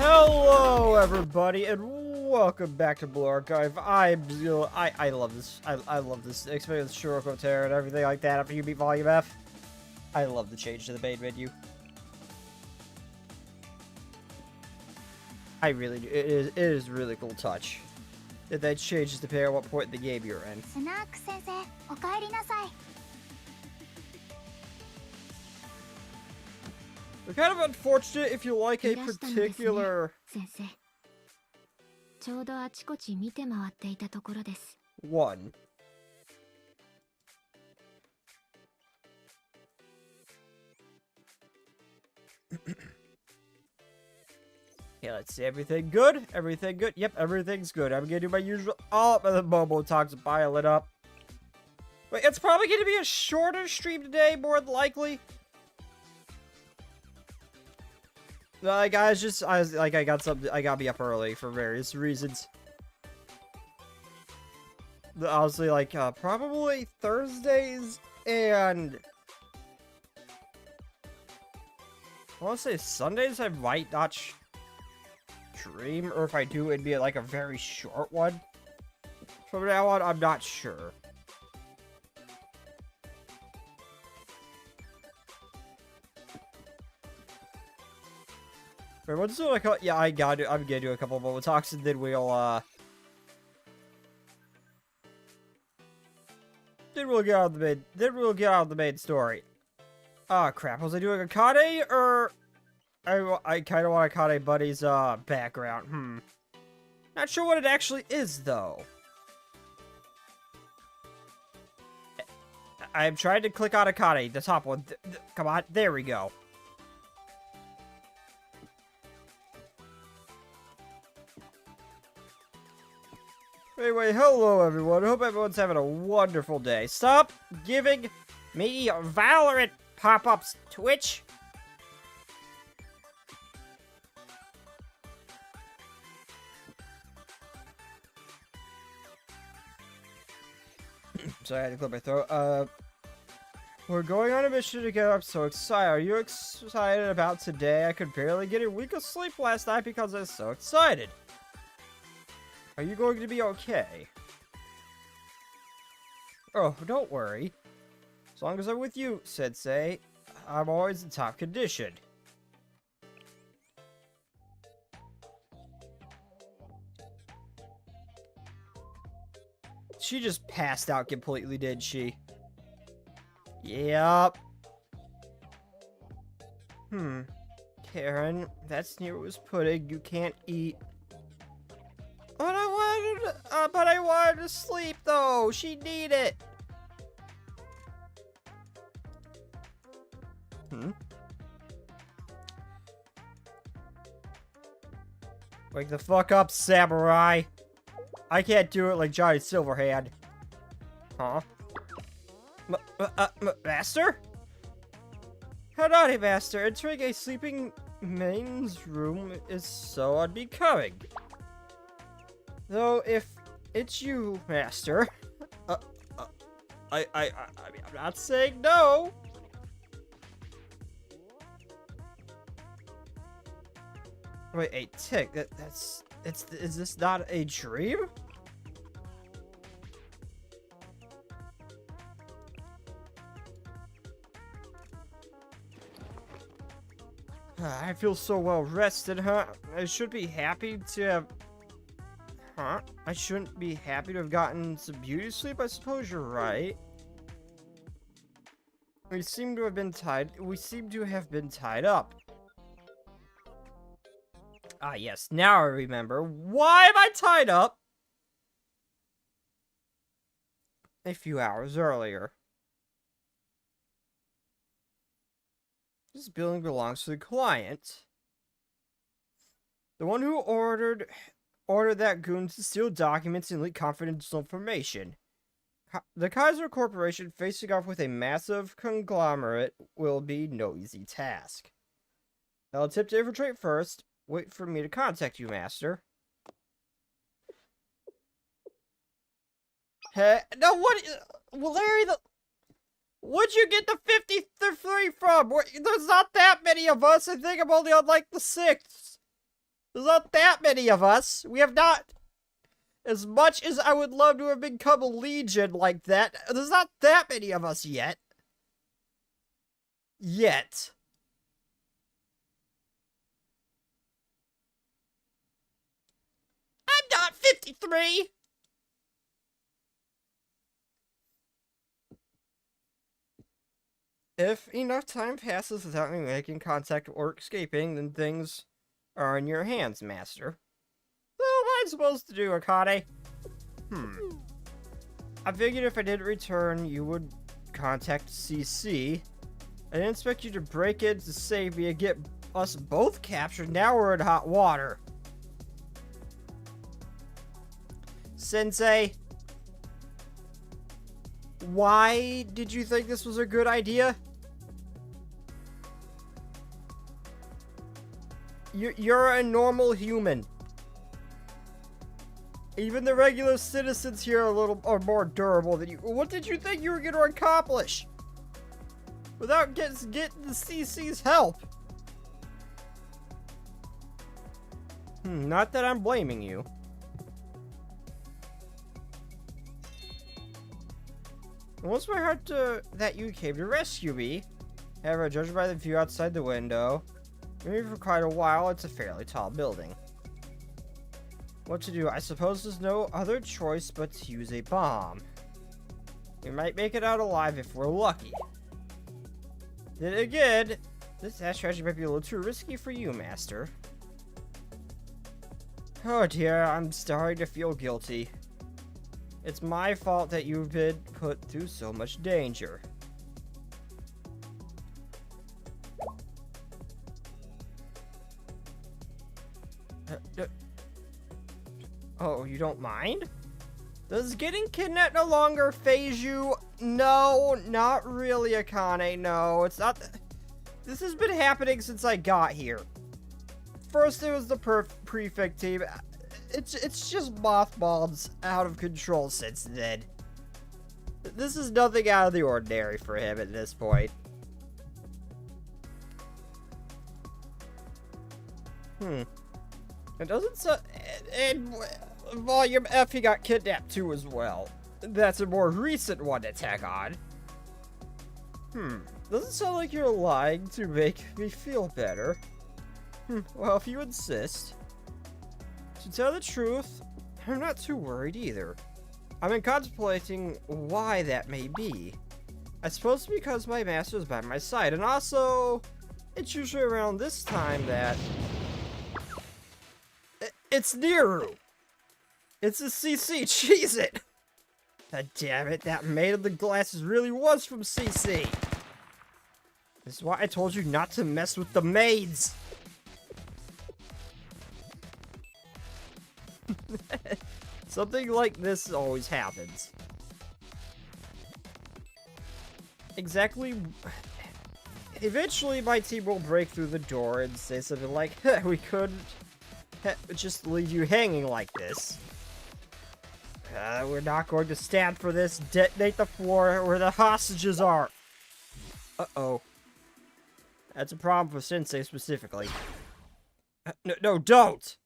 Hello, everybody, and welcome back to Blue Archive. I love this. I love this, especially with Shiroko Terror and everything like that. After you beat Volume F, I love the change to the main menu. I really do. It is a really cool touch. That changes depending on what point in the game you're in. It's kind of unfortunate if you like a particular one. Yeah, let's see. Everything good? Everything good? Yep, everything's good. I'm gonna do my usual. Oh, the Momo talks pile it up. Wait, it's probably gonna be a shorter stream today, more than likely. Guys, I got something. I gotta be up early for various reasons. Honestly, probably Thursdays and I want to say Sundays. I might not stream, or if I do, it'd be like a very short one. From now on, I'm not sure. Wait, what's the like? Yeah, I'm gonna do a couple of Momo talks, and then we'll get out of the main. Then we'll get out of the main story. Ah, crap. Was I doing Akane, or I kind of want Akane Buddy's background? Not sure what it actually is, though. I'm trying to click on Akane, the top one. Come on, there we go. Anyway, hello everyone. Hope everyone's having a wonderful day. Stop giving me Valorant pop-ups, Twitch. Sorry, I had to clear my throat. We're going on a mission together. I'm so excited. Are you excited about today? I could barely get a week of sleep last night because I was so excited. Are you going to be okay? Oh, don't worry. As long as I'm with you, Sensei, I'm always in top condition. She just passed out completely, didn't she? Yep. Karen, that's Nero's pudding. You can't eat. But I wanted to sleep, though. She needed it. Wake the fuck up, samurai. I can't do it like Johnny Silverhand. Huh? Master? How naughty, Master. Entering a sleeping man's room is so unbecoming. Though, if it's you, Master, I mean, I'm not saying no. Wait, a tick? Is this not a dream? I feel so well rested, huh? I should be happy to have... Huh? I shouldn't be happy to have gotten some beauty sleep? I suppose you're right. We seem to have been tied up. Ah, yes. Now I remember. Why am I tied up? A few hours earlier. This building belongs to the client. The one who ordered that goon to steal documents and leak confidential information. The Kaiser Corporation facing off with a massive conglomerate will be no easy task. I'll attempt to infiltrate first. Wait for me to contact you, Master. Hey, no, what? Well, Larry, where'd you get the 53 from? There's not that many of us. I think I'm only on, like, the 6th. There's not that many of us. We have not... As much as I would love to have become a legion like that, there's not that many of us yet. Yet. I'm not 53! If enough time passes without me making contact or escaping, then things are in your hands, Master. So what am I supposed to do, Akane? I figured if I didn't return, you would contact CC. I didn't expect you to break in to save me and get us both captured. Now we're in hot water. Sensei, why did you think this was a good idea? You're a normal human. Even the regular citizens here are more durable than you. What did you think you were going to accomplish? Without getting the CC's help. Not that I'm blaming you. Once my heart that you came to rescue me. However, judging by the view outside the window, maybe for quite a while, it's a fairly tall building. What to do? I suppose there's no other choice but to use a bomb. We might make it out alive if we're lucky. Then again, this strategy might be a little too risky for you, Master. Oh dear, I'm starting to feel guilty. It's my fault that you've been put through so much danger. Oh, you don't mind? Does getting kidnapped no longer faze you? No, not really, Akane. No, it's not. This has been happening since I got here. First, it was the prefect team. It's just mothballs out of control since then. This is nothing out of the ordinary for him at this point. It doesn't so. And Volume F, he got kidnapped too as well. That's a more recent one to tag on. Doesn't sound like you're lying to make me feel better. Well, if you insist. To tell the truth, I'm not too worried either. I've been contemplating why that may be. I suppose because my master's by my side, and also, it's usually around this time that... It's Niru! It's a CC, cheese it! God damn it, that maid of the glasses really was from CC! This is why I told you not to mess with the maids! Something like this always happens. Exactly. Eventually, my team will break through the door and say something like, we couldn't just leave you hanging like this. We're not going to stand for this. Detonate the floor where the hostages are. Uh-oh. That's a problem for Sensei specifically. No, don't!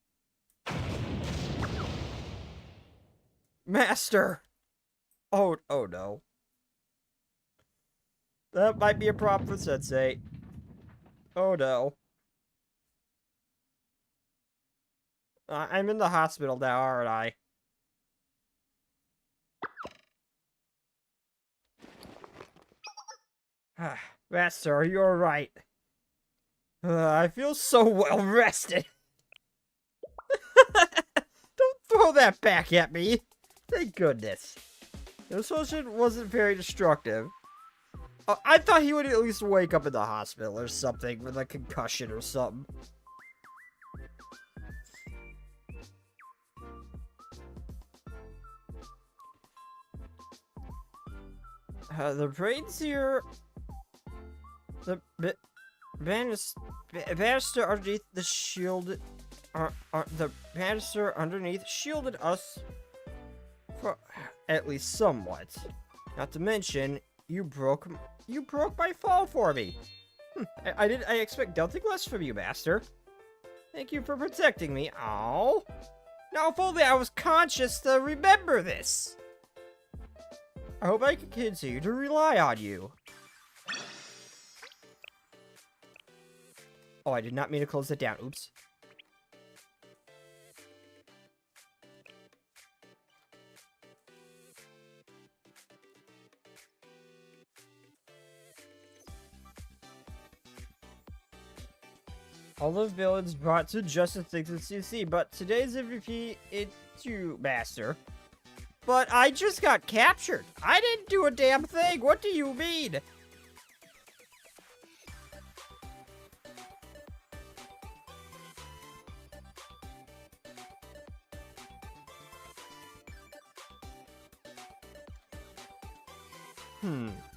Master! Oh no. That might be a problem for Sensei. Oh no. I'm in the hospital now, aren't I? Master, are you alright? I feel so well rested. Don't throw that back at me. Thank goodness. The solution wasn't very destructive. I thought he would at least wake up in the hospital or something with a concussion or something. The brains here... The banister underneath the shield... the banister underneath shielded us for at least somewhat. Not to mention, you broke my fall for me. I expect nothing less from you, Master. Thank you for protecting me. Oh. Now, if only I was conscious to remember this. I hope I can continue to rely on you. Oh, I did not mean to close it down. Oops. All the villains brought to justice thanks to CC, but today's MVP is you, Master. But I just got captured. I didn't do a damn thing. What do you mean?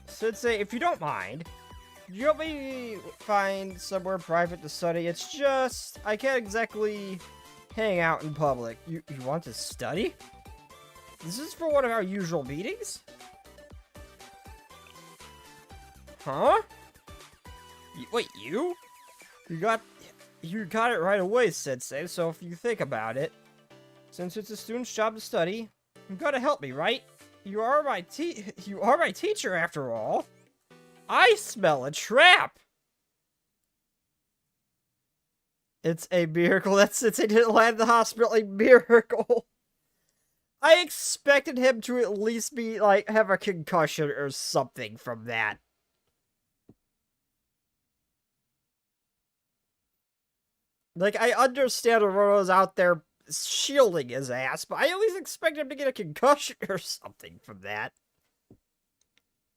Sensei, if you don't mind, you help me find somewhere private to study. It's just, I can't exactly hang out in public. You want to study? This is for one of our usual meetings? Huh? Wait, you? You got it right away, Sensei, so if you think about it, since it's a student's job to study, you gotta help me, right? You are my teacher after all. I smell a trap! It's a miracle that Sensei didn't land in the hospital. A miracle! I expected him to at least be, like, have a concussion or something from that. Like, I understand Aurora's out there shielding his ass, but I at least expect him to get a concussion or something from that.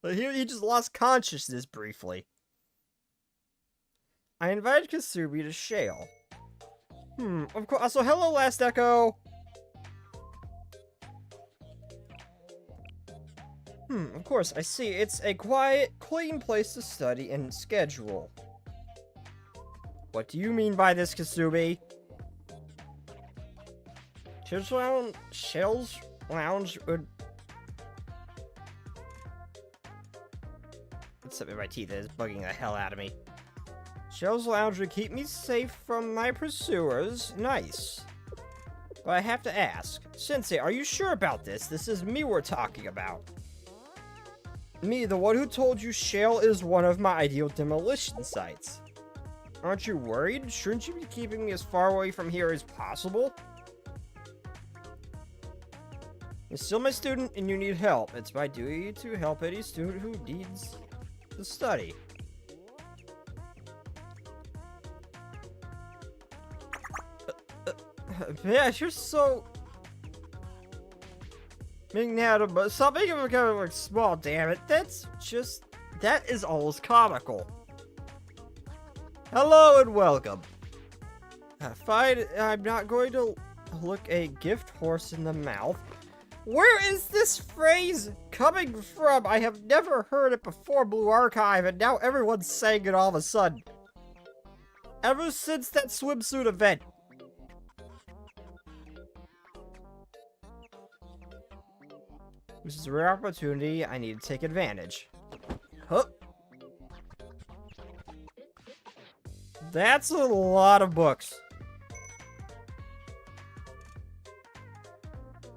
But he just lost consciousness briefly. I invited Kasumi to Shale. Of course. So, hello, Last Echo. Of course, I see. It's a quiet, clean place to study and schedule. What do you mean by this, Kasumi? Shell's Lounge would... What's up with my teeth? That is bugging the hell out of me. Shell's Lounge would keep me safe from my pursuers. Nice. But I have to ask. Sensei, are you sure about this? This is me we're talking about. Me, the one who told you Shale is one of my ideal demolition sites. Aren't you worried? Shouldn't you be keeping me as far away from here as possible? You're still my student and you need help. It's my duty to help any student who needs to study. Yeah, you're so... magnanimous. Stop making it kind of like small, damn it. That's just... that is almost comical. Hello and welcome. Fine, I'm not going to look a gift horse in the mouth. Where is this phrase coming from? I have never heard it before, Blue Archive, and now everyone's saying it all of a sudden. Ever since that swimsuit event. This is a rare opportunity. I need to take advantage. Huh. That's a lot of books.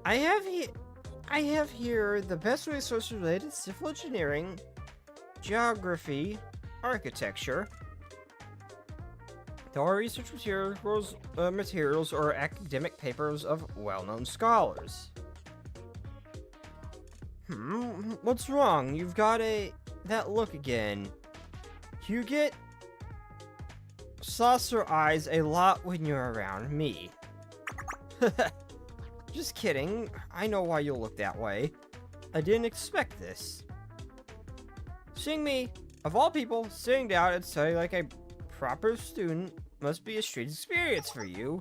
I have here the best resources related to civil engineering, geography, architecture. There are research materials or academic papers of well-known scholars. What's wrong? You've got that look again. You get saucer eyes a lot when you're around me. Just kidding. I know why you look that way. I didn't expect this. Seeing me, of all people, sitting down and studying like a proper student must be a strange experience for you.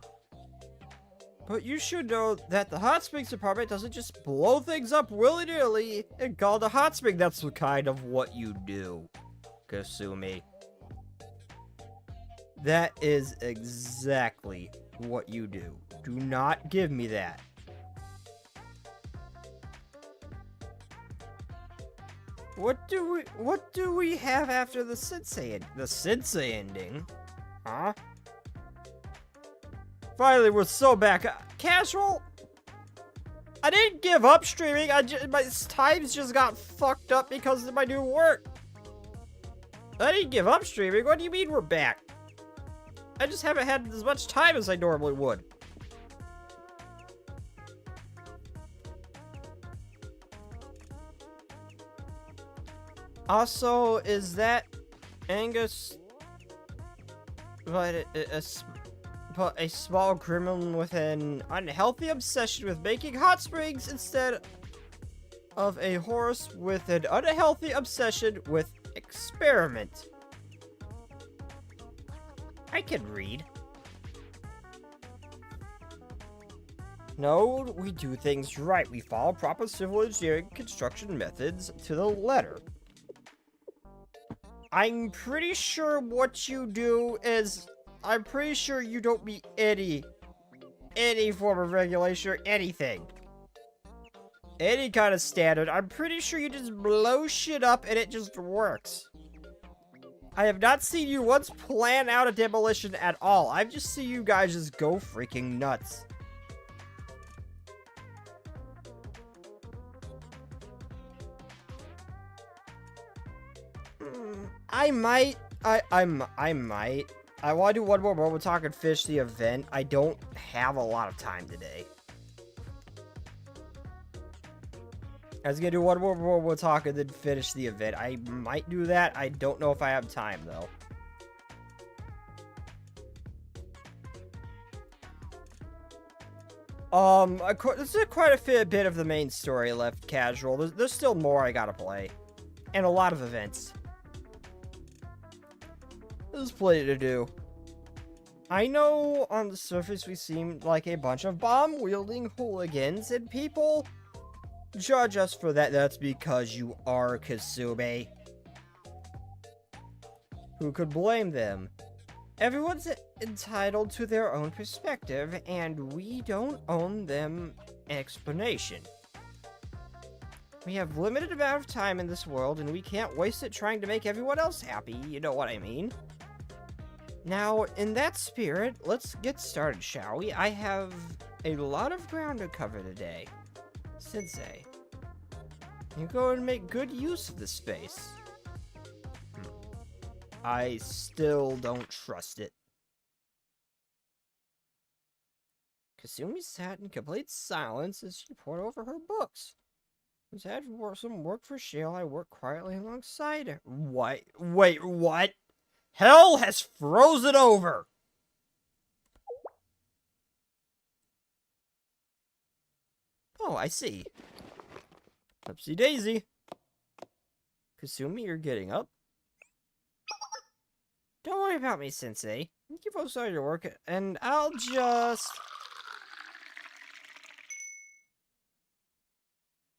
But you should know that the hot springs department doesn't just blow things up willy-nilly and call it a hot spring. That's kind of what you do, Kasumi. That is exactly what you do. Do not give me that. What do we have after the sensei ending? Huh? Finally, we're so back. Casual? I didn't give up streaming. My times just got fucked up because of my new work. I didn't give up streaming. What do you mean we're back? I just haven't had as much time as I normally would. Also, is that Angus but a small gremlin with an unhealthy obsession with making hot springs instead of a horse with an unhealthy obsession with experiment? I can read. No, we do things right. We follow proper civil engineering construction methods to the letter. I'm pretty sure what you do is... I'm pretty sure you don't meet any form of regulation or anything. Any kind of standard. I'm pretty sure you just blow shit up and it just works. I have not seen you once plan out a demolition at all. I've just seen you guys just go freaking nuts. I might. I want to do one more We're Talking Fish, the event. I don't have a lot of time today. I was gonna do one more We're Talking, then finish the event. I might do that. I don't know if I have time, though. There's quite a bit of the main story left, casual. There's still more I gotta play. And a lot of events. There's plenty to do. I know on the surface we seem like a bunch of bomb-wielding hooligans, and people judge us for that. That's because you are Kasumi. Who could blame them? Everyone's entitled to their own perspective, and we don't owe them an explanation. We have limited amount of time in this world, and we can't waste it trying to make everyone else happy, you know what I mean? Now, in that spirit, let's get started, shall we? I have a lot of ground to cover today. Sensei, you go and make good use of this space. I still don't trust it. Kasumi sat in complete silence as she pored over her books. As I had some work for Shale, I worked quietly alongside her. What? Wait, what? Hell has frozen over! Oh, I see. Upsy daisy. Kasumi, you're getting up. Don't worry about me, Sensei. You keep focused on your work, and I'll just...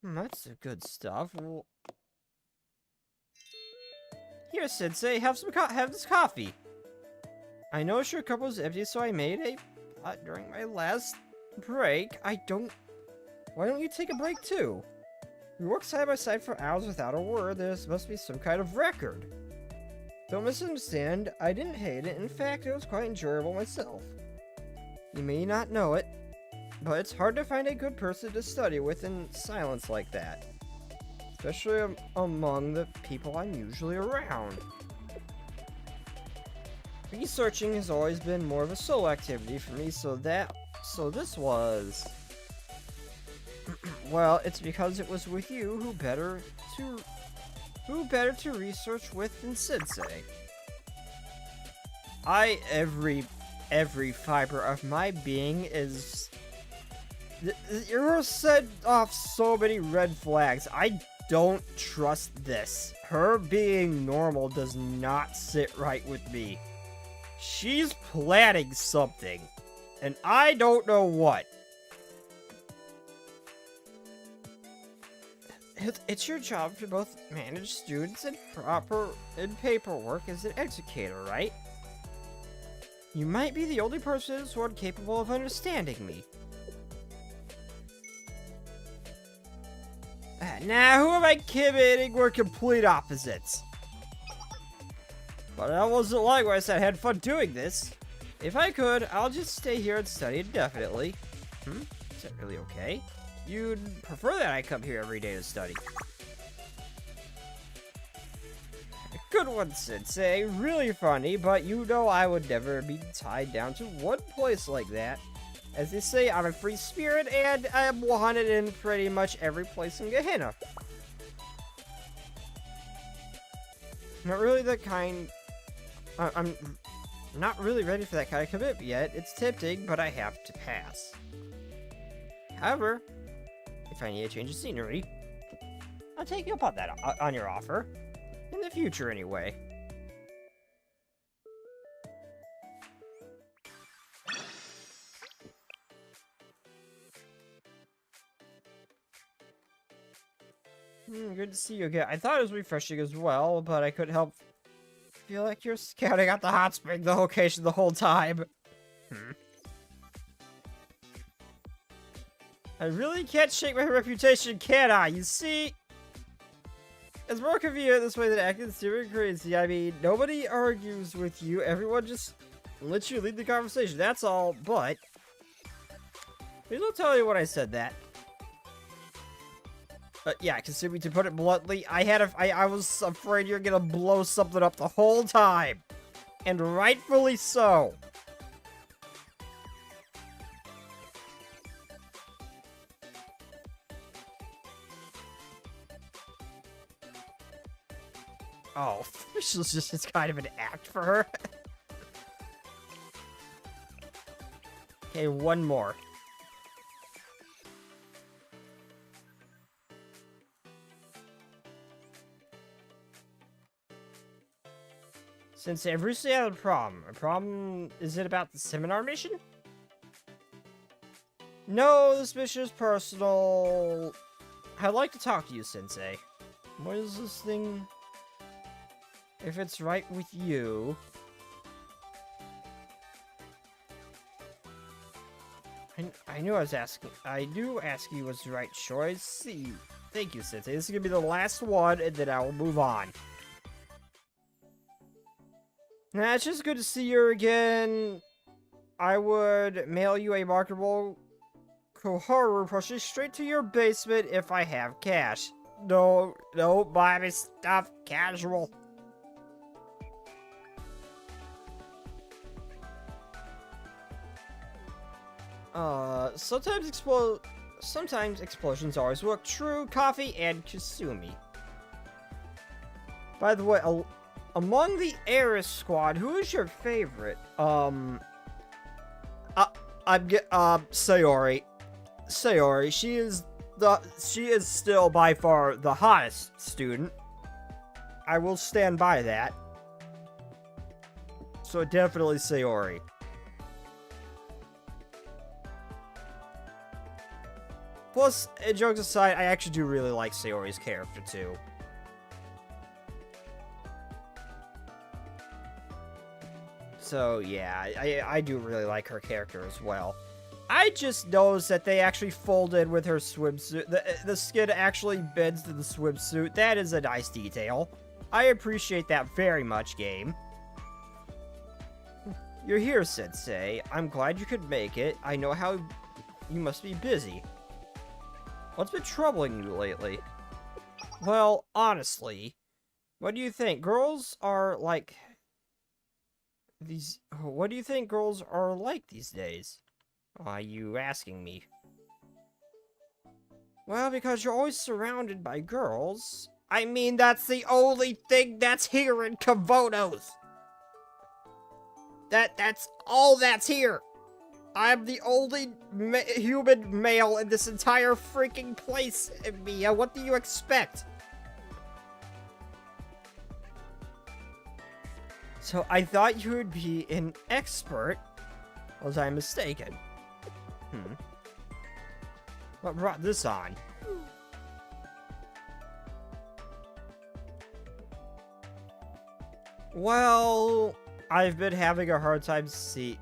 that's the good stuff. Well... Here, Sensei, have this coffee. I know your cup was empty, so I made a pot during my last break. Why don't you take a break too? We worked side by side for hours without a word. There must be some kind of record. Don't misunderstand, I didn't hate it. In fact, it was quite enjoyable myself. You may not know it, but it's hard to find a good person to study with in silence like that. Especially among the people I'm usually around. Researching has always been more of a solo activity for me, so this was... well, it's because it was with you who better to research with than Sensei. Every fiber of my being is... You're set off so many red flags. I don't trust this. Her being normal does not sit right with me. She's planning something, and I don't know what. It's your job to both manage students and paperwork as an educator, right? You might be the only person in this world capable of understanding me. Now, who am I kidding? We're complete opposites. But that wasn't like when I said I had fun doing this. If I could, I'll just stay here and study indefinitely. Is that really okay? You'd prefer that I come here every day to study. Good one, Sensei. Really funny, but you know I would never be tied down to one place like that. As they say, I'm a free spirit, and I'm wanted in pretty much every place in Gehenna. Not really the kind... I'm not really ready for that kind of commitment yet. It's tempting, but I have to pass. However, if I need a change of scenery, I'll take you up on that, on your offer. In the future, anyway. Good to see you again. I thought it was refreshing as well, but I couldn't help feel like you're scouting out the hot spring the location the whole time. I really can't shake my reputation, can I? You see, it's more convenient this way than acting stupid and crazy. I mean, nobody argues with you. Everyone just lets you lead the conversation. That's all, but please don't tell anyone I said that. Yeah, considering to put it bluntly, I was afraid you're gonna blow something up the whole time. And rightfully so. Oh, this was just, it's kind of an act for her. Okay, one more. Since I've recently had a problem, is it about the seminar mission? No, this mission is personal. I'd like to talk to you, Sensei. What is this thing? If it's right with you... I knew I was asking. I do ask you what's the right choice. See, thank you, Sensei. This is gonna be the last one, and then I will move on. Nah, it's just good to see you again. I would mail you a marketable Koharu plushie straight to your basement if I have cash. No, buy me stuff, casual. Sometimes explosions always work. True, coffee and Kasumi. By the way, among the Eris squad, who is your favorite? Sayori. Sayori, she is still by far the hottest student. I will stand by that. So definitely Sayori. Plus, jokes aside, I actually do really like Sayori's character too. So yeah, I do really like her character as well. I just noticed that they actually folded with her swimsuit. The skin actually bends to the swimsuit. That is a nice detail. I appreciate that very much, game. You're here, Sensei. I'm glad you could make it. I know how you must be busy. What's been troubling you lately? Well, honestly, what do you think? Girls are like... What do you think girls are like these days? Why are you asking me? Well, because you're always surrounded by girls. I mean, that's the only thing that's here in Kavonos. That's all that's here. I'm the only human male in this entire freaking place, Mia. What do you expect? So I thought you would be an expert. Was I mistaken? What brought this on? Well, I've been having a hard time seeing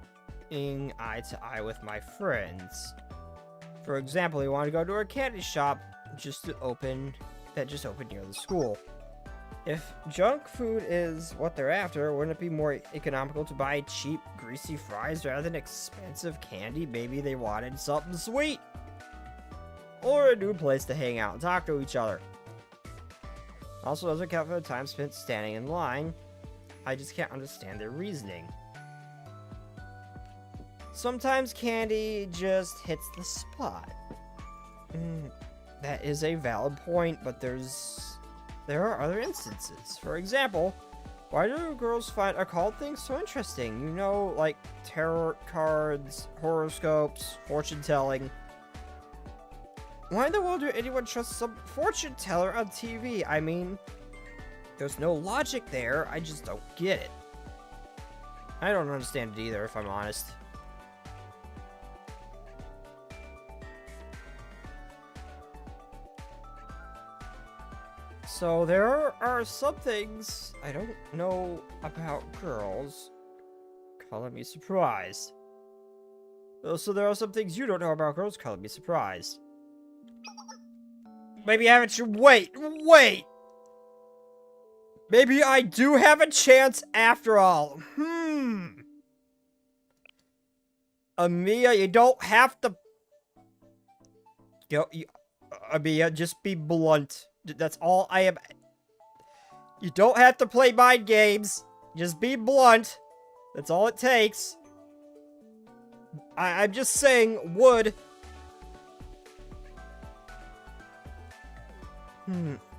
eye to eye with my friends. For example, we want to go to a candy shop that just opened near the school. If junk food is what they're after, wouldn't it be more economical to buy cheap, greasy fries rather than expensive candy? Maybe they wanted something sweet. Or a new place to hang out and talk to each other. Also doesn't account for the time spent standing in line. I just can't understand their reasoning. Sometimes candy just hits the spot. That is a valid point, but there are other instances. For example, why do girls find occult things so interesting? You know, like tarot cards, horoscopes, fortune telling. Why in the world would anyone trust some fortune teller on TV? I mean, there's no logic there. I just don't get it. I don't understand it either, if I'm honest. So there are some things I don't know about girls. Calling me surprised. So there are some things you don't know about girls. Calling me surprised. Maybe haven't you? Wait! Maybe I do have a chance after all. Amia, you don't have to. Amia, just be blunt. That's all I am. You don't have to play mind games. Just be blunt. That's all it takes. I'm just saying, would.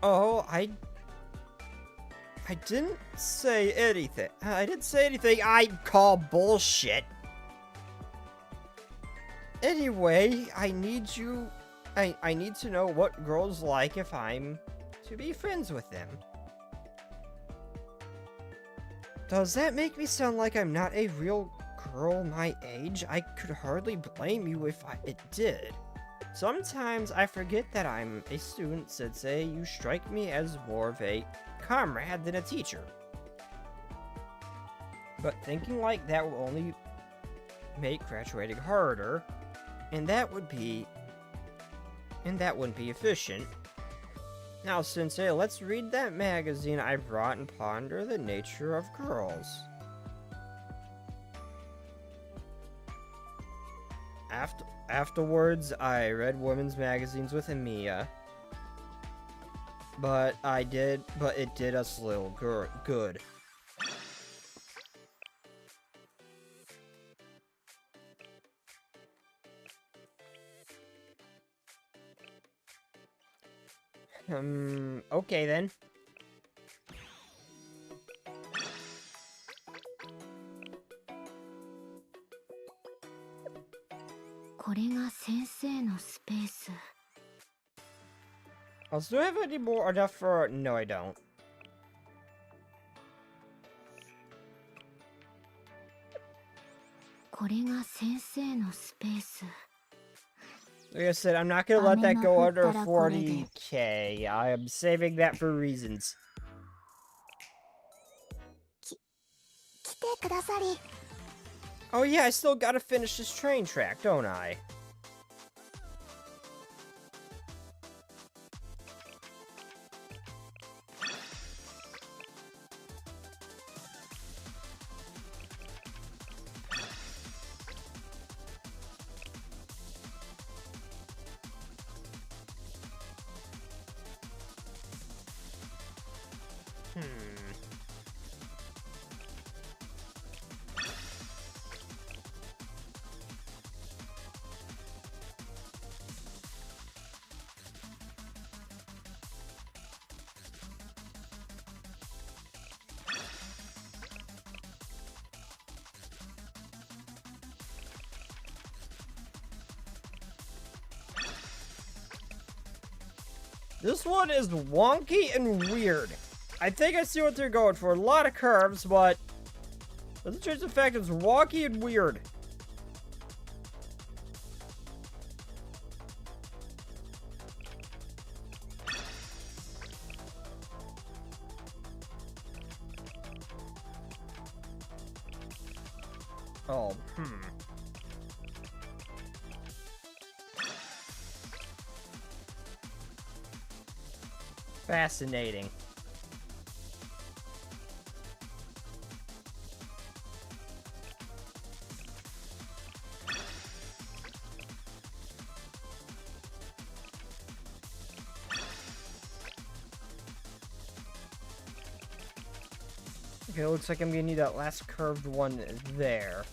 Oh, I didn't say anything. I didn't say anything I'd call bullshit. Anyway, I need to know what girls like if I'm to be friends with them. Does that make me sound like I'm not a real girl my age? I could hardly blame you if it did. Sometimes I forget that I'm a student, Sensei. You strike me as more of a comrade than a teacher. But thinking like that will only make graduating harder, and that wouldn't be efficient. Now, Sensei, let's read that magazine I brought and ponder the nature of girls. Afterwards, I read women's magazines with Amiya. But it did us little good. Okay then. Do I have any more enough for? No, I don't. Like I said, I'm not gonna let that go under 40k. I am saving that for reasons. Oh yeah, I still gotta finish this train track, don't I? This one is wonky and weird. I think I see what they're going for. A lot of curves, but doesn't change the fact it's wonky and weird. Oh, Fascinating. Okay, looks like I'm gonna need that last curved one there.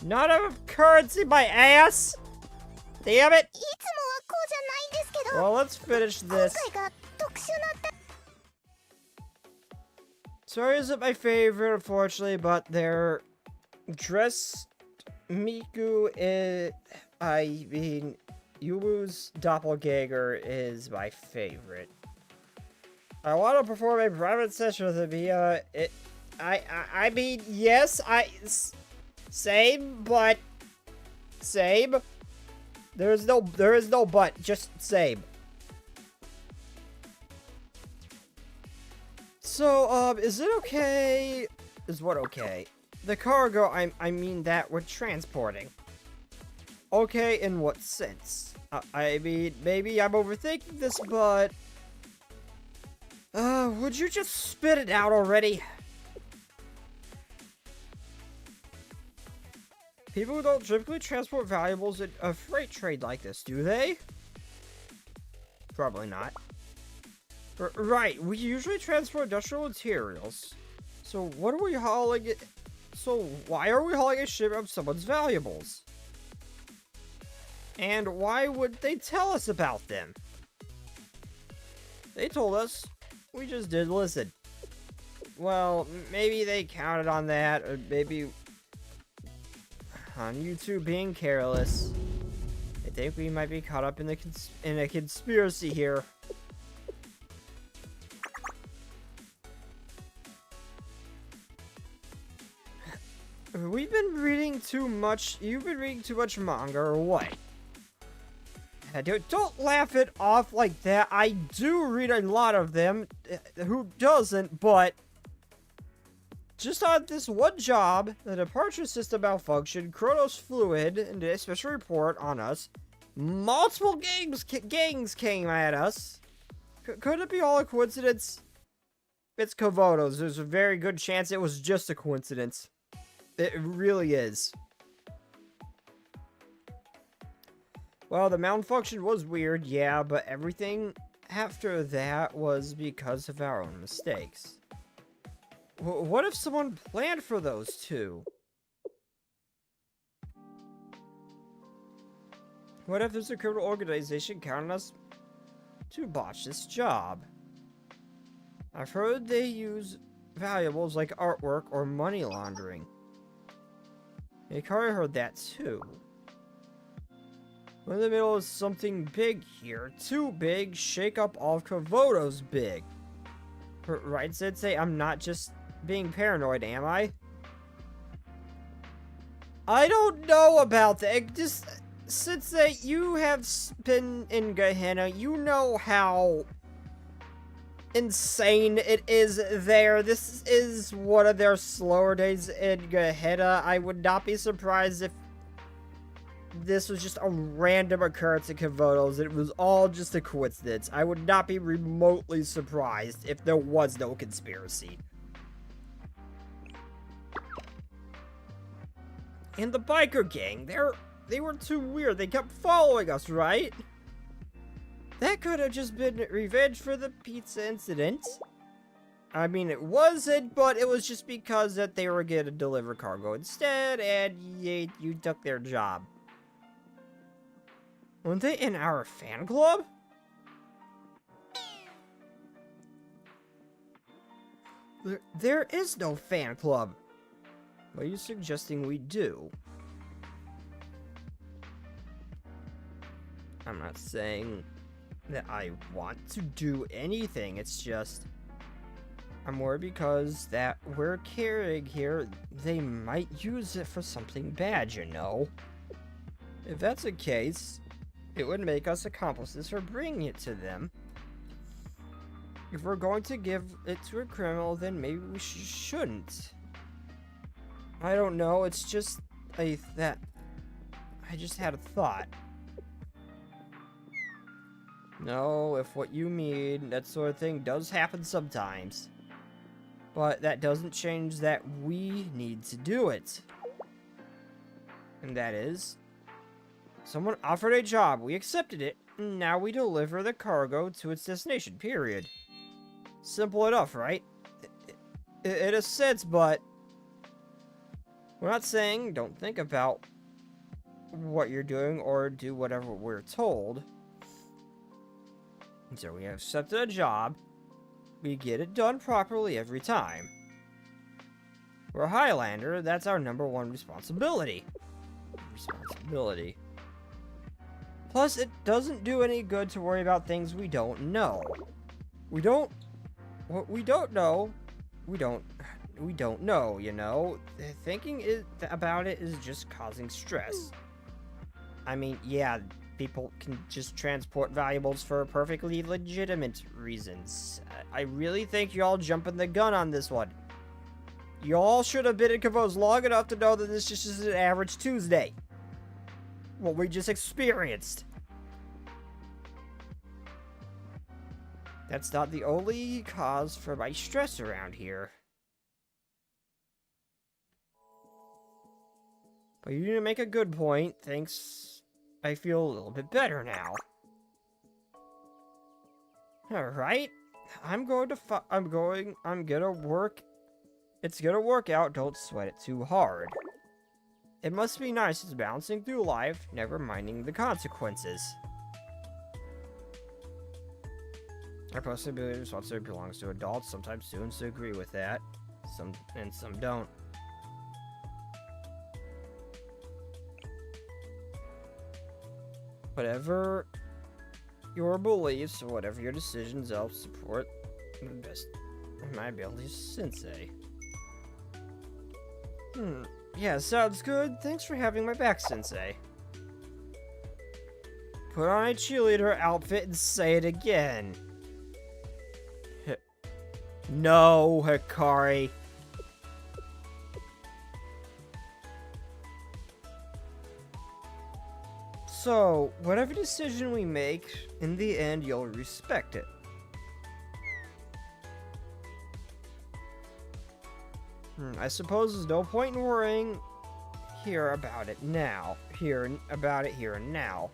Not enough currency, my ass! Damn it! Well, let's finish this. Sorry isn't my favorite, unfortunately, but their dress Miku is... I mean, Yuu's doppelganger is my favorite. I want to perform a private session with him. I mean, yes, same, but same. There is no but, just same. So, is it okay? Is what okay? The cargo, I mean that we're transporting. Okay, in what sense? I mean, maybe I'm overthinking this, but... would you just spit it out already? People don't typically transport valuables in a freight trade like this, do they? Probably not. Right, we usually transport industrial materials. So what are we hauling it? So why are we hauling a ship of someone's valuables? And why would they tell us about them? They told us. We just didn't listen. Well, maybe they counted on that, or maybe on you two being careless. I think we might be caught up in a conspiracy here. We've been reading too much. You've been reading too much manga, or what? Don't laugh it off like that. I do read a lot of them. Who doesn't? But just on this one job, the departure system malfunctioned, Chronos fluid, and did a special report on us. Multiple gangs came at us. Could it be all a coincidence? It's Komodos. There's a very good chance it was just a coincidence. It really is. Well, the malfunction was weird, yeah, but everything after that was because of our own mistakes. What if someone planned for those two? What if there's a criminal organization counting us to botch this job? I've heard they use valuables like artwork or money laundering. Hikari heard that too. We're in the middle of something big here. Too big, shake up all of Komodo's big. Right, Sensei? I'm not just being paranoid, am I? I don't know about that. Just, Sensei, you have been in Gehenna. You know how insane it is there. This is one of their slower days in Gehenna. I would not be surprised if this was just a random occurrence in Komodos. It was all just a coincidence. I would not be remotely surprised if there was no conspiracy. And the biker gang, they were too weird. They kept following us, right? That could have just been revenge for the pizza incident. I mean, it wasn't, but it was just because that they were gonna deliver cargo instead, and you took their job. Weren't they in our fan club? There is no fan club. What are you suggesting we do? I'm not saying that I want to do anything. It's just I'm worried because that we're carrying here, they might use it for something bad, you know? If that's the case, it would make us accomplices for bringing it to them. If we're going to give it to a criminal, then maybe we shouldn't. I don't know, it's just I just had a thought. No, if what you mean, that sort of thing does happen sometimes. But that doesn't change that we need to do it. And that is, someone offered a job, we accepted it, and now we deliver the cargo to its destination, period. Simple enough, right? It is sense, but we're not saying don't think about what you're doing or do whatever we're told. And so we have accepted a job. We get it done properly every time. We're a Highlander, that's our #1 responsibility. Plus, it doesn't do any good to worry about things we don't know. What we don't know, we don't know, you know? Thinking about it is just causing stress. I mean, yeah, people can just transport valuables for perfectly legitimate reasons. I really think y'all jumping the gun on this one. Y'all should have been in Kavos long enough to know that this just is an average Tuesday. What we just experienced. That's not the only cause for my stress around here. But you didn't make a good point. Thanks. I feel a little bit better now. Alright. I'm gonna work. It's gonna work out. Don't sweat it too hard. It must be nice just bouncing through life, never minding the consequences. Our possibility responsibility belongs to adults. Sometimes students agree with that. Some don't. Whatever your beliefs or whatever your decisions, I'll support the best of my abilities, Sensei. Yeah, sounds good. Thanks for having my back, Sensei. Put on a cheerleader outfit and say it again. No, Hikari. So, whatever decision we make, in the end, you'll respect it. I suppose there's no point in worrying about it here and now.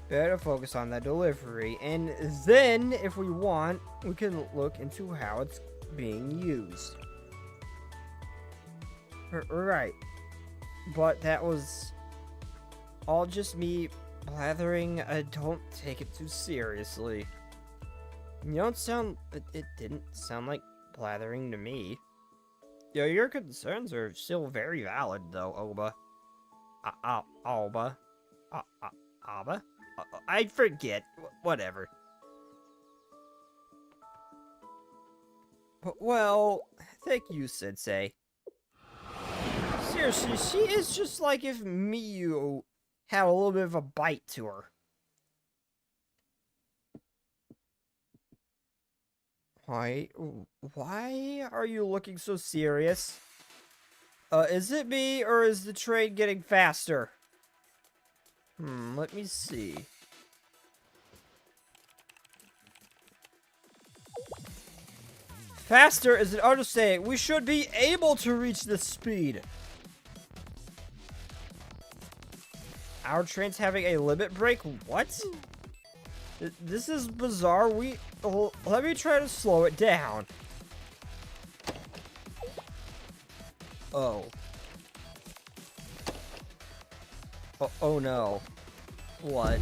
Better focus on that delivery, and then, if we want, we can look into how it's being used. Right. But that was all just me blathering. Don't take it too seriously. You don't sound... It didn't sound like blathering to me. Yeah, your concerns are still very valid, though, Oba. Alba? Aba? I forget. Whatever. Well, thank you, Sensei. Seriously, she is just like if Miyu had a little bit of a bite to her. Why are you looking so serious? Is it me, or is the train getting faster? Let me see. Faster is an understatement. We should be able to reach this speed. Our train's having a limit break? What? This is bizarre. Let me try to slow it down. Oh. Oh no. What?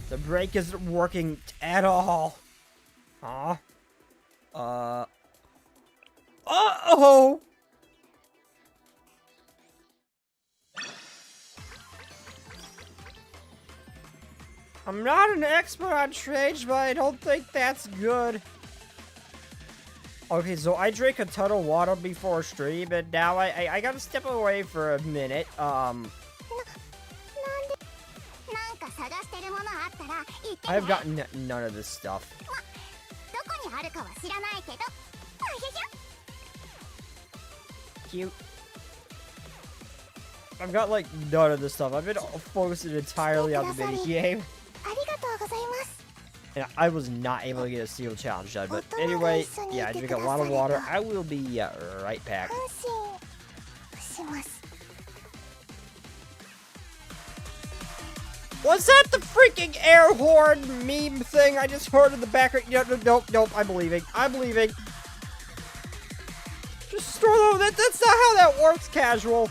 The brake isn't working at all. Huh? Uh-oh! I'm not an expert on trains, but I don't think that's good. Okay, so I drank a ton of water before stream, and now I gotta step away for a minute. I've gotten none of this stuff. Cute. I've got like none of this stuff. I've been focusing entirely on the mini game. And I was not able to get a single challenge done. But anyway, yeah, I drink a lot of water. I will be right back. Was that the freaking air horn meme thing I just heard in the background? Nope, I'm believing. Just throw them. That's not how that works, casual.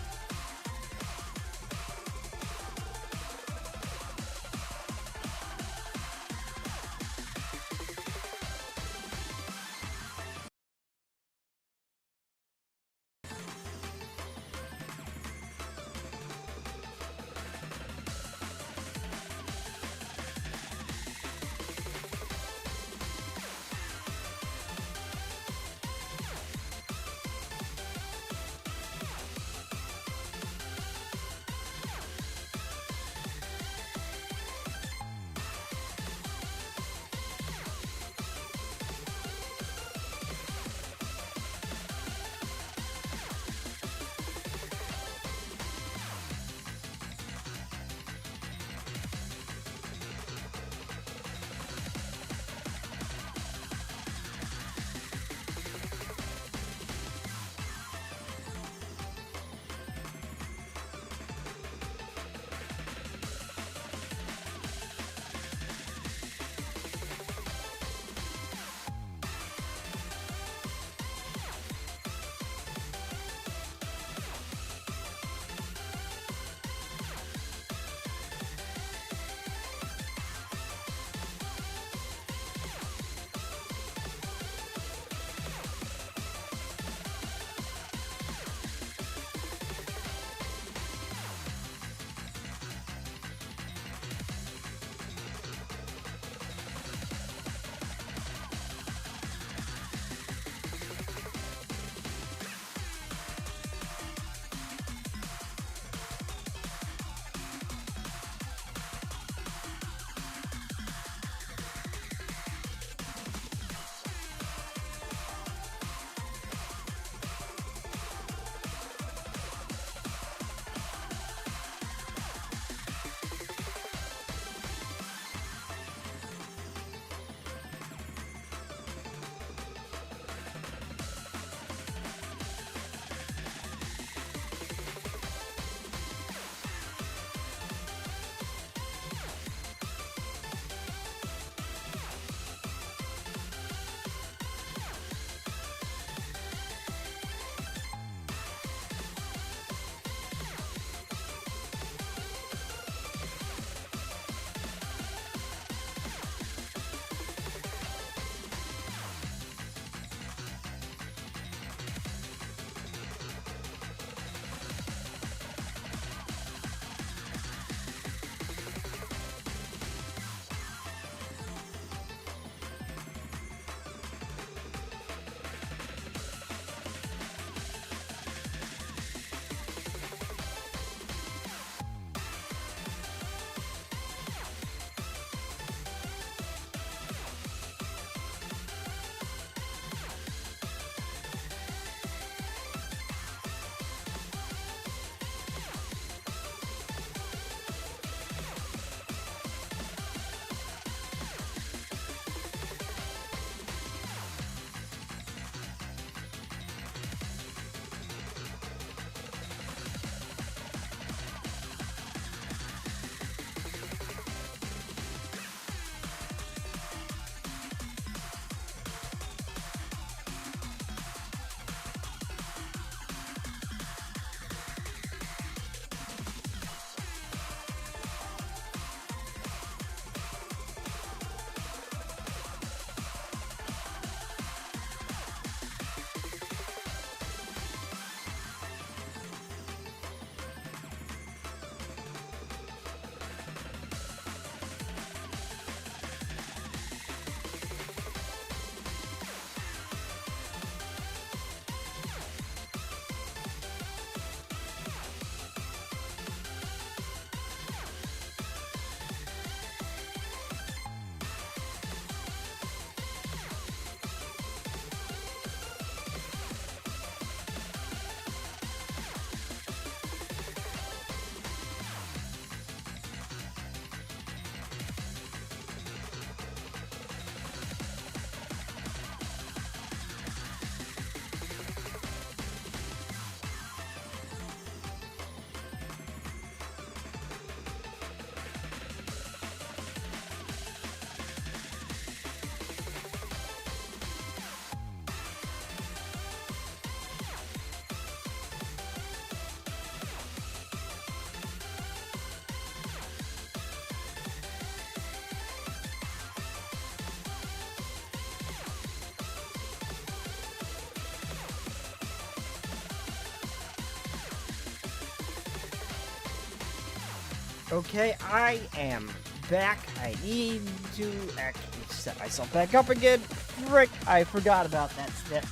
Okay, I am back. I need to actually set myself back up again. Frick, I forgot about that step.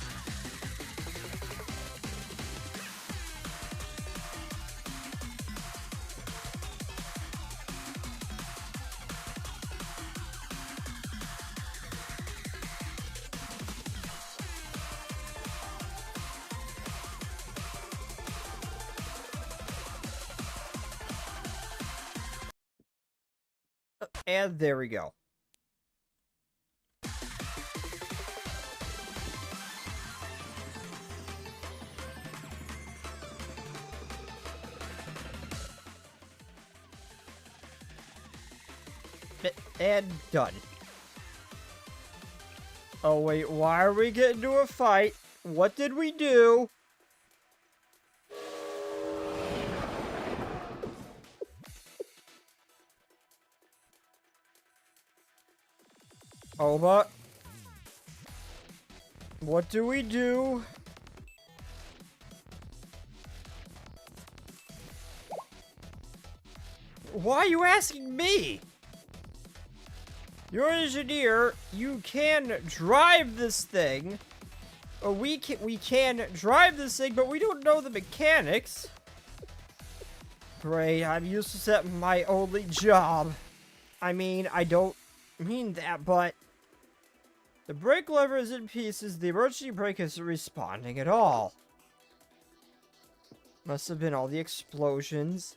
And there we go. And done. Oh wait, why are we getting into a fight? What did we do? Oh, but what do we do? Why are you asking me? You're an engineer. You can drive this thing. Or we can drive this thing, but we don't know the mechanics. Great, I'm useless at my only job. I mean, I don't mean that, but the brake lever is in pieces. The emergency brake isn't responding at all. Must have been all the explosions.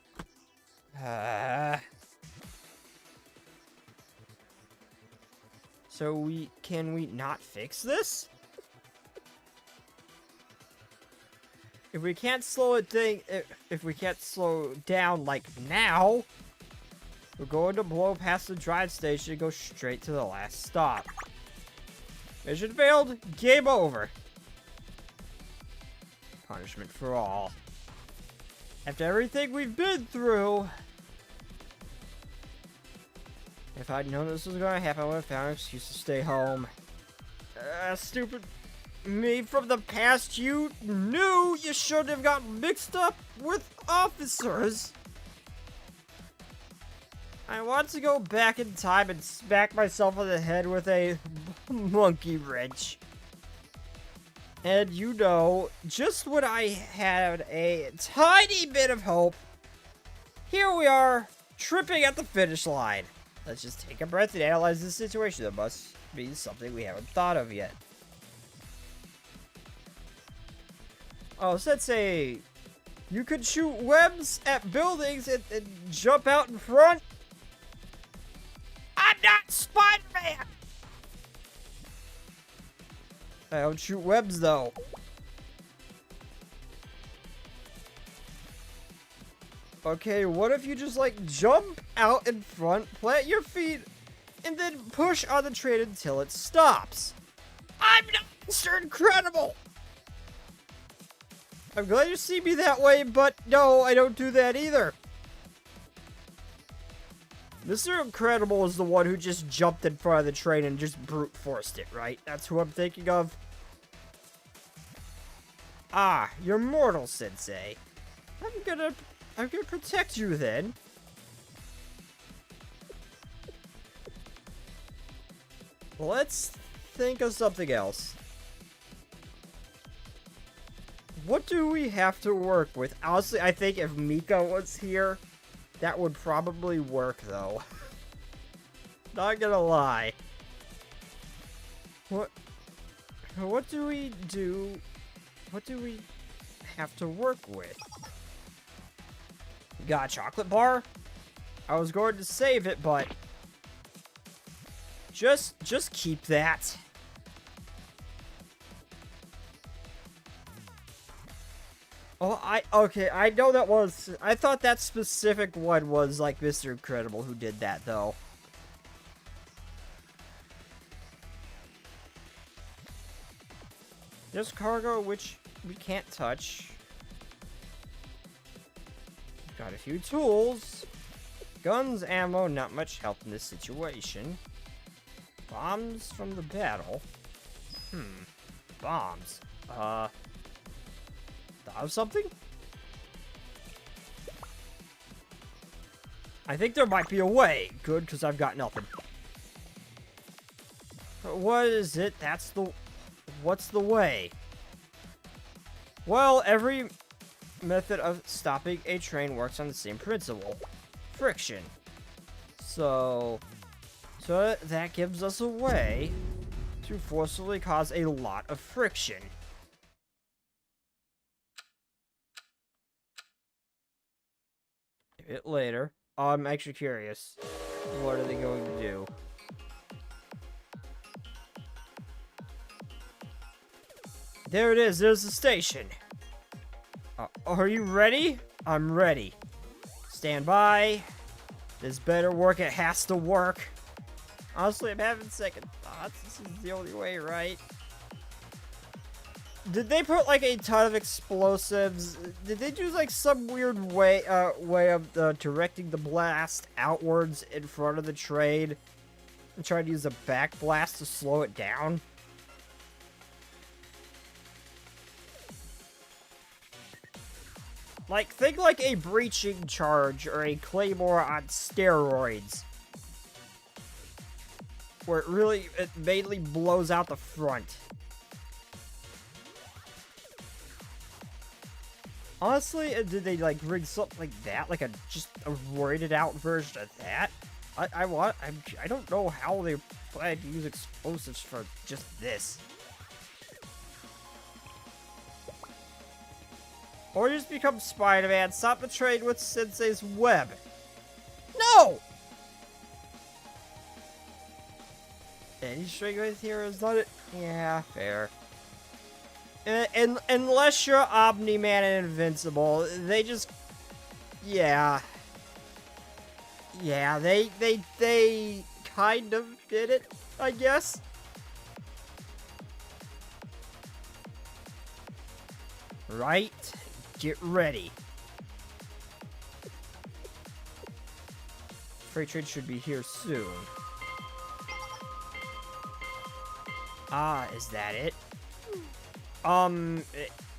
So can we not fix this? If we can't slow if we can't slow down like now, we're going to blow past the drive station and go straight to the last stop. Mission failed, game over. Punishment for all. After everything we've been through, if I'd known this was gonna happen, I would have found an excuse to stay home. Stupid me from the past, you knew you shouldn't have gotten mixed up with officers. I want to go back in time and smack myself on the head with a monkey wrench. And you know, just when I had a tiny bit of hope, here we are, tripping at the finish line. Let's just take a breath and analyze this situation. There must be something we haven't thought of yet. Oh, so let's say you could shoot webs at buildings and jump out in front. I'm not Spider-Man! I don't shoot webs, though. Okay, what if you just, like, jump out in front, plant your feet, and then push on the train until it stops? I'm not Mr. Incredible! I'm glad you see me that way, but no, I don't do that either. Mr. Incredible is the one who just jumped in front of the train and just brute forced it, right? That's who I'm thinking of. Ah, you're mortal, Sensei. I'm gonna protect you then. Let's think of something else. What do we have to work with? Honestly, I think if Mika was here, that would probably work, though. Not gonna lie. What do we do? What do we have to work with? Got a chocolate bar? I was going to save it, but just keep that. Oh, okay, I know that was, I thought that specific one was like Mr. Incredible who did that, though. There's cargo, which we can't touch. Got a few tools. Guns, ammo, not much help in this situation. Bombs from the battle. Bombs. Thought of something? I think there might be a way. Good, because I've got nothing. What is it? What's the way? Well, every method of stopping a train works on the same principle. Friction. So that gives us a way to forcibly cause a lot of friction. A bit later. I'm actually curious. What are they going to do? There it is. There's the station. Are you ready? I'm ready. Stand by. This better work. It has to work. Honestly, I'm having second thoughts. This is the only way, right? Did they put like a ton of explosives? Did they do like some weird way of directing the blast outwards in front of the train and try to use a back blast to slow it down? Like, think like a breaching charge or a claymore on steroids. Where it mainly blows out the front. Honestly, did they like rig something like that? Like just a roided out version of that? I don't know how they plan to use explosives for just this. Or just become Spider-Man, stop the train with Sensei's web. No! Any string with here is not it. Yeah, fair. And unless you're Omni-Man and Invincible, they just... Yeah. Yeah, they kind of did it, I guess. Right? Get ready. Freight train should be here soon. Ah, is that it?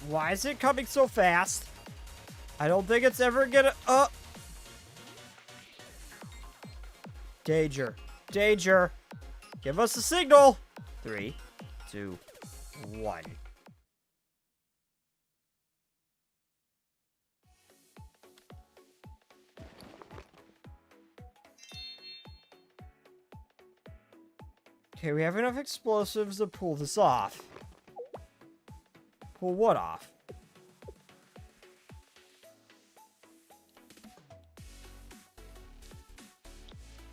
Why is it coming so fast? I don't think it's ever gonna, Danger. Danger. Give us a signal. 3, 2, 1. Okay, we have enough explosives to pull this off. Pull what off?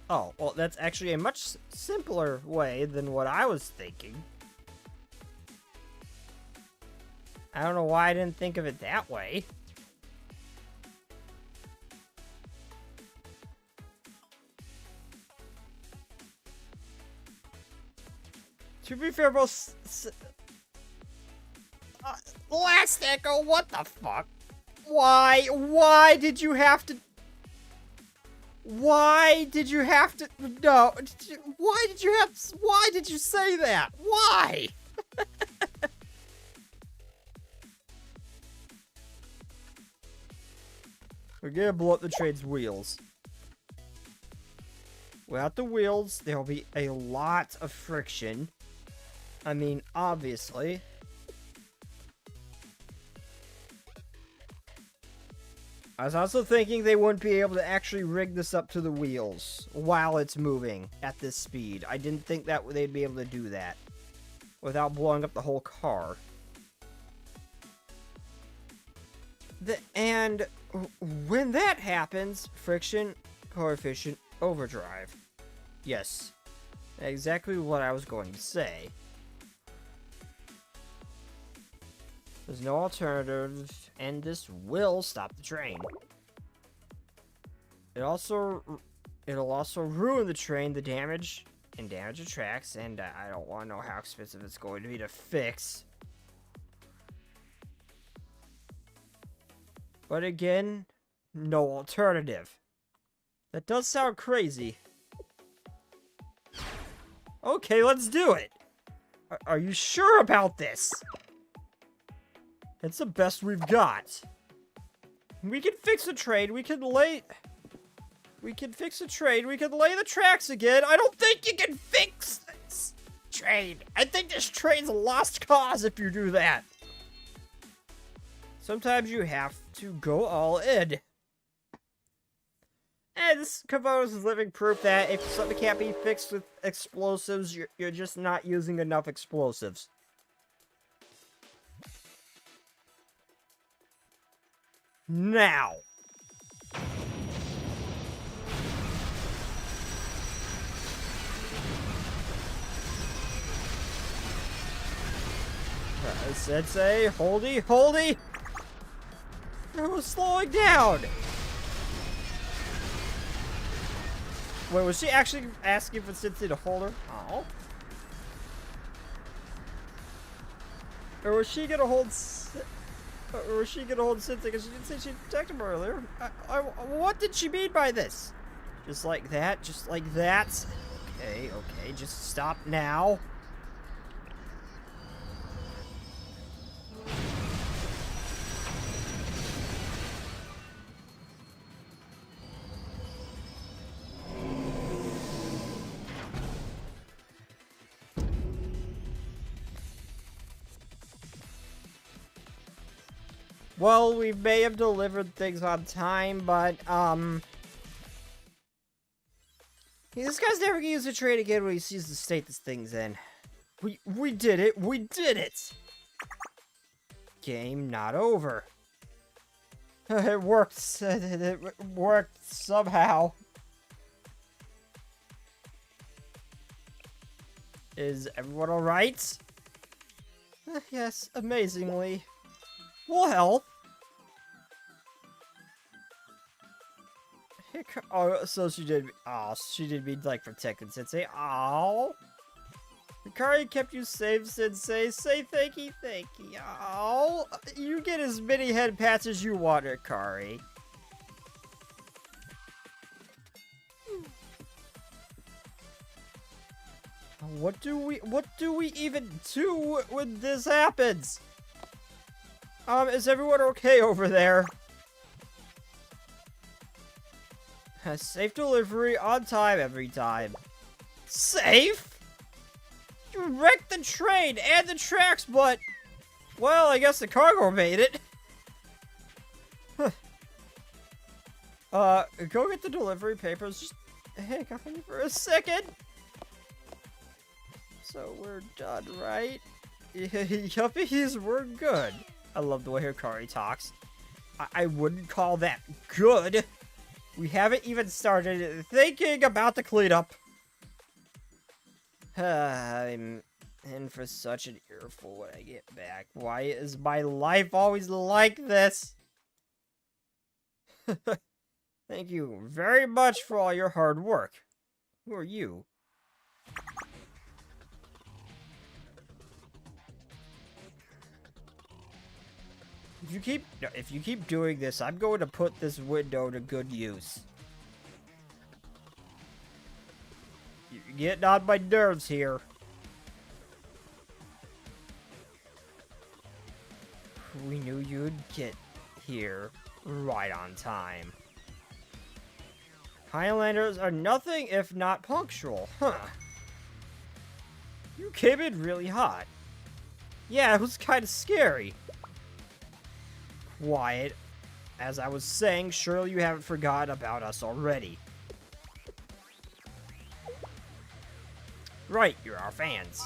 Oh, well, that's actually a much simpler way than what I was thinking. I don't know why I didn't think of it that way. To be fair, both... Last Echo, what the fuck? Why did you have to... Why did you have to... No, why did you say that? Why? We're gonna blow up the train's wheels. Without the wheels, there will be a lot of friction. I mean, obviously. I was also thinking they wouldn't be able to actually rig this up to the wheels while it's moving at this speed. I didn't think that they'd be able to do that without blowing up the whole car. And when that happens, friction coefficient overdrive. Yes, exactly what I was going to say. There's no alternative, and this will stop the train. It'll also ruin the train, the damage the tracks, and I don't want to know how expensive it's going to be to fix. But again, no alternative. That does sound crazy. Okay, let's do it. Are you sure about this? It's the best we've got. We can fix the train. We can We can fix the train. We can lay the tracks again. I don't think you can fix this train. I think this train's a lost cause if you do that. Sometimes you have to go all in. And this Komodo's is living proof that if something can't be fixed with explosives, you're just not using enough explosives. Now. Sensei, holdy! I was slowing down! Wait, was she actually asking for Sensei to hold her? Oh. Or was she gonna hold Sensei because she didn't say she protected him earlier? What did she mean by this? Just like that? Just like that? Okay, just stop now. Well, we may have delivered things on time, but, this guy's never gonna use the train again when he sees the state this thing's in. We did it! We did it! Game not over. It worked. It worked somehow. Is everyone alright? Yes, amazingly. Full health. Oh, so she did. Oh, she did mean like protected Sensei. Oh, Hikari kept you safe, Sensei. Say thank you. Oh, you get as many head pats as you want, Hikari. What do we even do when this happens? Is everyone okay over there? Safe delivery, on time, every time. Safe? You wrecked the train and the tracks, but... Well, I guess the cargo made it. Go get the delivery papers. Just hang on for a second. So we're done, right? Yuppies, we're good. I love the way Hikari talks. I wouldn't call that good. We haven't even started thinking about the cleanup. I'm in for such an earful when I get back. Why is my life always like this? Thank you very much for all your hard work. Who are you? If you keep doing this, I'm going to put this window to good use. You're getting on my nerves here. We knew you'd get here right on time. Highlanders are nothing if not punctual, huh? You came in really hot. Yeah, it was kind of scary. Quiet. As I was saying, surely you haven't forgotten about us already. Right, you're our fans.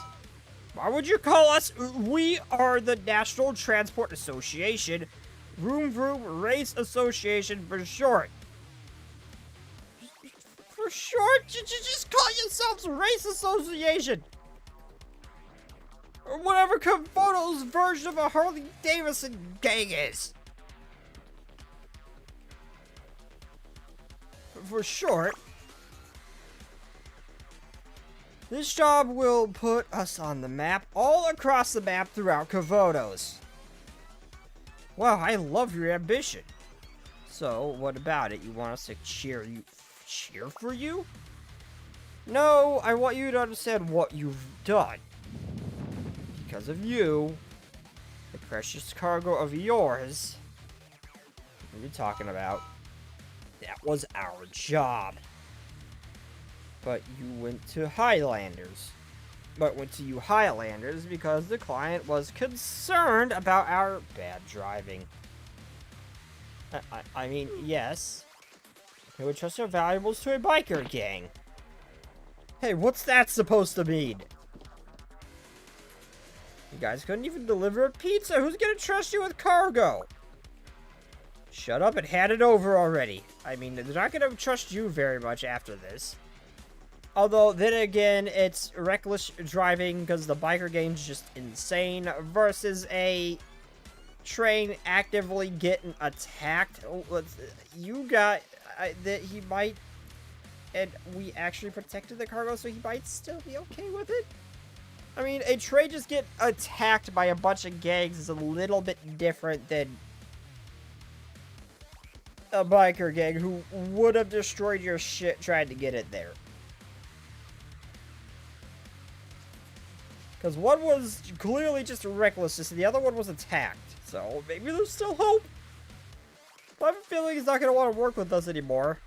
Why would you call us? We are the National Transport Association. Vroom Vroom Race Association for short. For short? Just call yourselves Race Association. Or whatever Komodo's version of a Harley Davidson gang is. For short. This job will put us on the map, all across the map throughout Komodo's. Wow, I love your ambition. So, what about it? You want us to cheer for you? No, I want you to understand what you've done. Because of you, the precious cargo of yours, what are you talking about? That was our job. But you went to Highlanders. But went to you Highlanders because the client was concerned about our bad driving. I mean, yes. They would trust their valuables to a biker gang. Hey, what's that supposed to mean? You guys couldn't even deliver a pizza. Who's gonna trust you with cargo? Shut up and hand it over already. I mean, they're not gonna trust you very much after this. Although, then again, it's reckless driving because the biker gang's just insane versus a train actively getting attacked. You got that he might, and we actually protected the cargo, so he might still be okay with it. I mean, a train just get attacked by a bunch of gangs is a little bit different than a biker gang who would have destroyed your shit trying to get it there. Because one was clearly just recklessness, and the other one was attacked. So, maybe there's still hope. But I have a feeling he's not going to want to work with us anymore.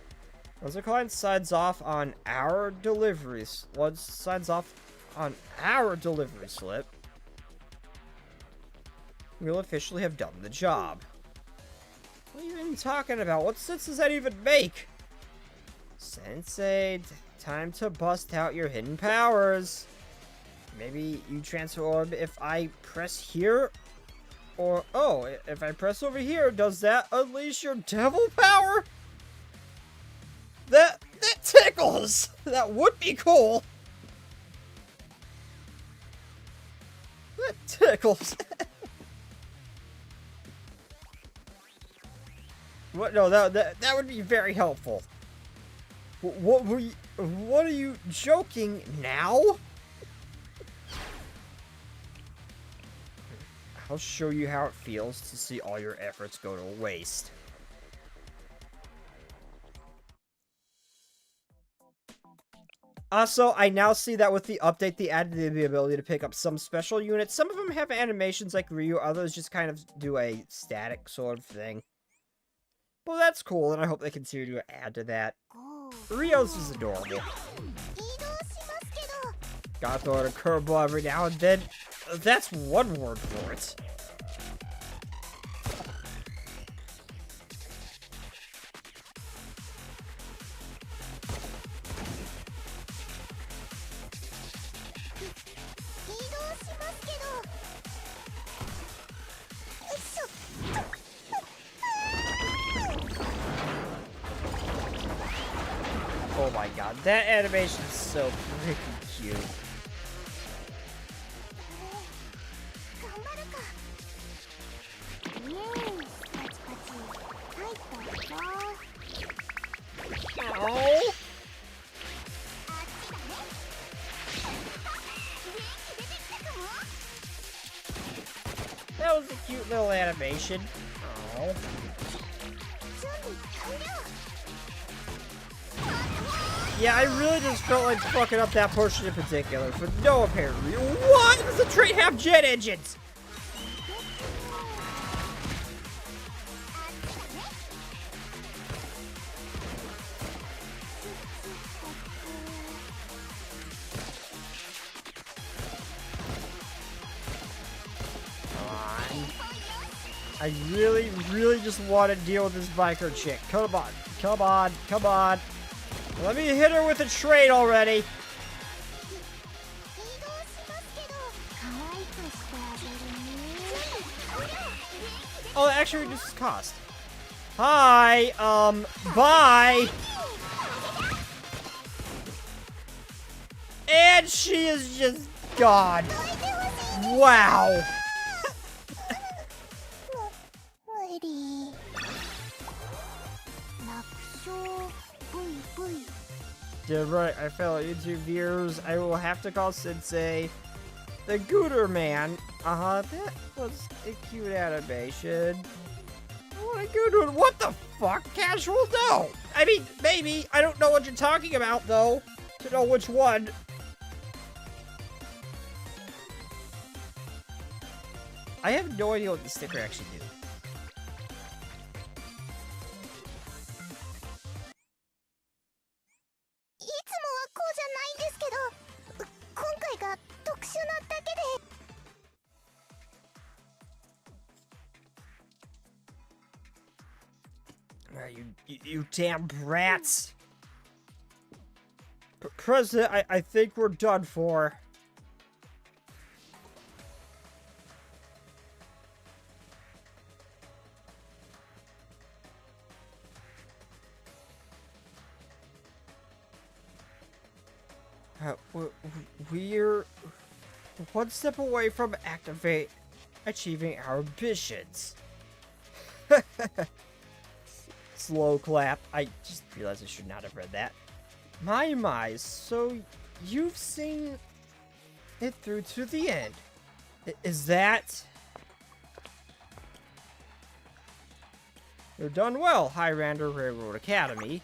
Once the client signs off on our deliveries, slip, we'll officially have done the job. What are you even talking about? What sense does that even make? Sensei, time to bust out your hidden powers. Maybe you transform if I press here? Or, oh, if I press over here, does that unleash your devil power? That tickles! That would be cool! That tickles! What? No, that would be very helpful. What are you joking now? I'll show you how it feels to see all your efforts go to waste. Also, I now see that with the update, they added the ability to pick up some special units. Some of them have animations like Ryu, others just kind of do a static sort of thing. Well, that's cool, and I hope they continue to add to that. Rio's is adorable. Gotta throw out a curveball every now and then. That's one word for it. Oh my god, that animation is so freaking cute. Oh. That was a cute little animation. Oh. Yeah, I really just felt like fucking up that portion in particular for no apparent reason. Why does the train have jet engines? I really just want to deal with this biker chick. Come on, come on, come on. Let me hit her with a train already. Oh, that actually reduces cost. Hi, bye. And she is just gone. Wow. Yeah, right, I fellow YouTube viewers, I will have to call Sensei the Gooter Man. That was a cute animation. I want a good one. What the fuck? Casual? No! I mean, maybe. I don't know what you're talking about, though, to know which one. I have no idea what the sticker actually do. You damn brats! President, I think we're done for. We're one step away from achieving our ambitions. Slow clap. I just realized I should not have read that. My, so you've seen it through to the end. Is that... You're done well, Highlander Railroad Academy.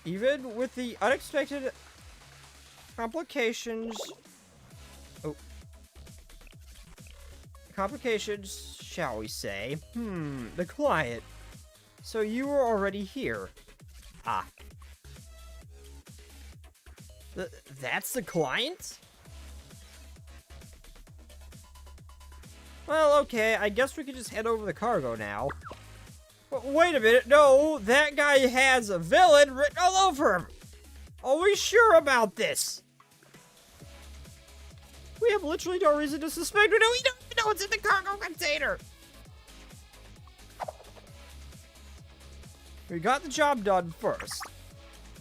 Even with the unexpected complications... Complications, shall we say. The client. So you were already here. Ah. That's the client? Well, okay, I guess we could just head over the cargo now. But wait a minute, no, that guy has a villain written all over him. Are we sure about this? We have literally no reason to suspect. We don't even know what's in the cargo container. We got the job done first.